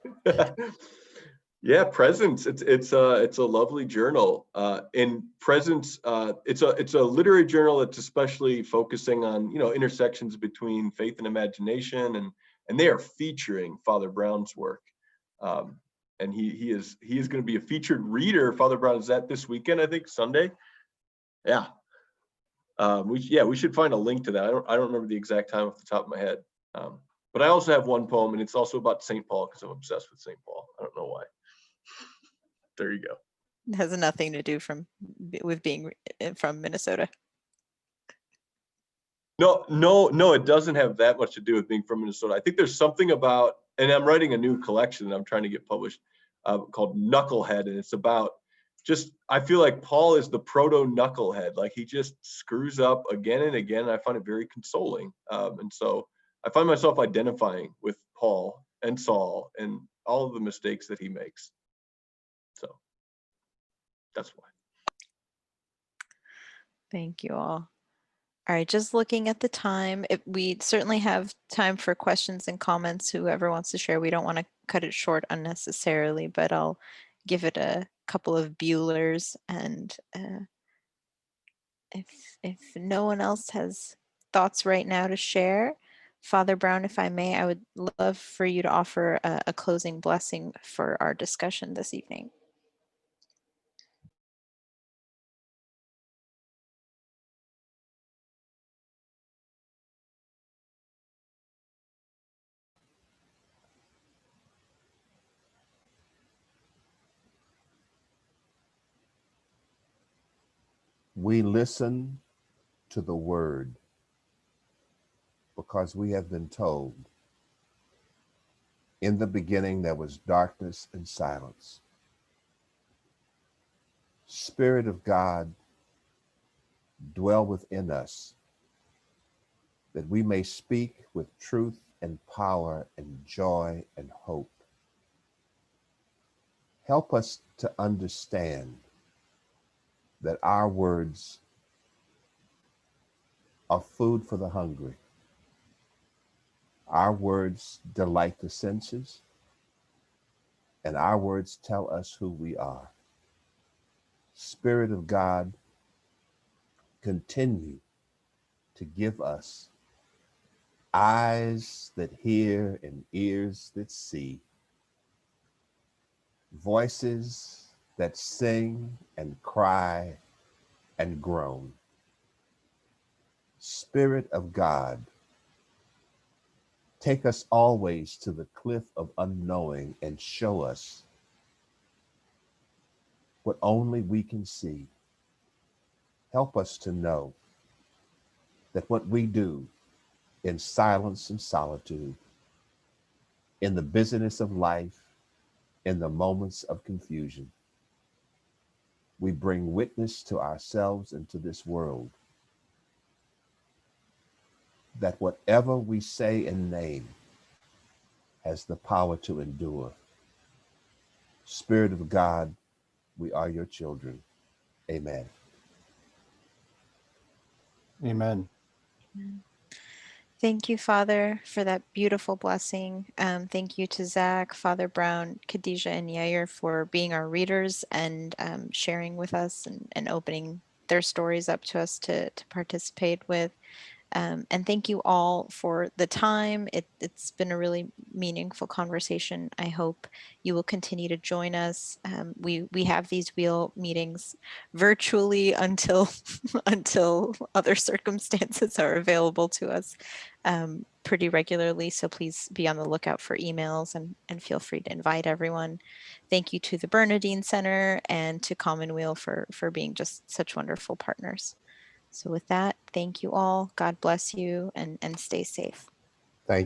Yeah, Presence. It's a lovely journal. In Presence, it's a literary journal that's especially focusing on intersections between faith and imagination, and they are featuring Father Brown's work. And he is going to be a featured reader. Father Brown is at this weekend, I think Sunday. Yeah. We should find a link to that. I don't remember the exact time off the top of my head. But I also have one poem, and it's also about St. Paul because I'm obsessed with St. Paul. I don't know why. There you go. It has nothing to do with being from Minnesota. No, it doesn't have that much to do with being from Minnesota. I think there's something about, and I'm writing a new collection that I'm trying to get published called Knucklehead, and it's about I feel like Paul is the proto knucklehead. Like he just screws up again and again, and I find it very consoling. And so I find myself identifying with Paul and Saul and all of the mistakes that he makes. So that's why. Thank you all. All right, just looking at the time, we certainly have time for questions and comments, whoever wants to share. We don't want to cut it short unnecessarily, but I'll give it a couple of Buellers. And if no one else has thoughts right now to share, Father Brown, if I may, I would love for you to offer a closing blessing for our discussion this evening. We listen to the word because we have been told in the beginning there was darkness and silence. Spirit of God, dwell within us that we may speak with truth and power and joy and hope. Help us to understand that our words are food for the hungry. Our words delight the senses, and our words tell us who we are. Spirit of God, continue to give us eyes that hear and ears that see, voices that sing and cry and groan. Spirit of God, take us always to the cliff of unknowing and show us what only we can see. Help us to know that what we do in silence and solitude, in the busyness of life, in the moments of confusion, we bring witness to ourselves and to this world that whatever we say and name has the power to endure. Spirit of God, we are your children. Amen. Amen. Thank you, Father, for that beautiful blessing. Thank you to Zach, Father Brown, Khadijah, and Yair for being our readers and sharing with us and opening their stories up to us to participate with. And thank you all for the time. It's been a really meaningful conversation. I hope you will continue to join us. We have these wheel meetings virtually until until other circumstances are available to us pretty regularly. So please be on the lookout for emails and feel free to invite everyone. Thank you to the Bernardine Center and to Commonweal for being just such wonderful partners. So with that, thank you all. God bless you and stay safe.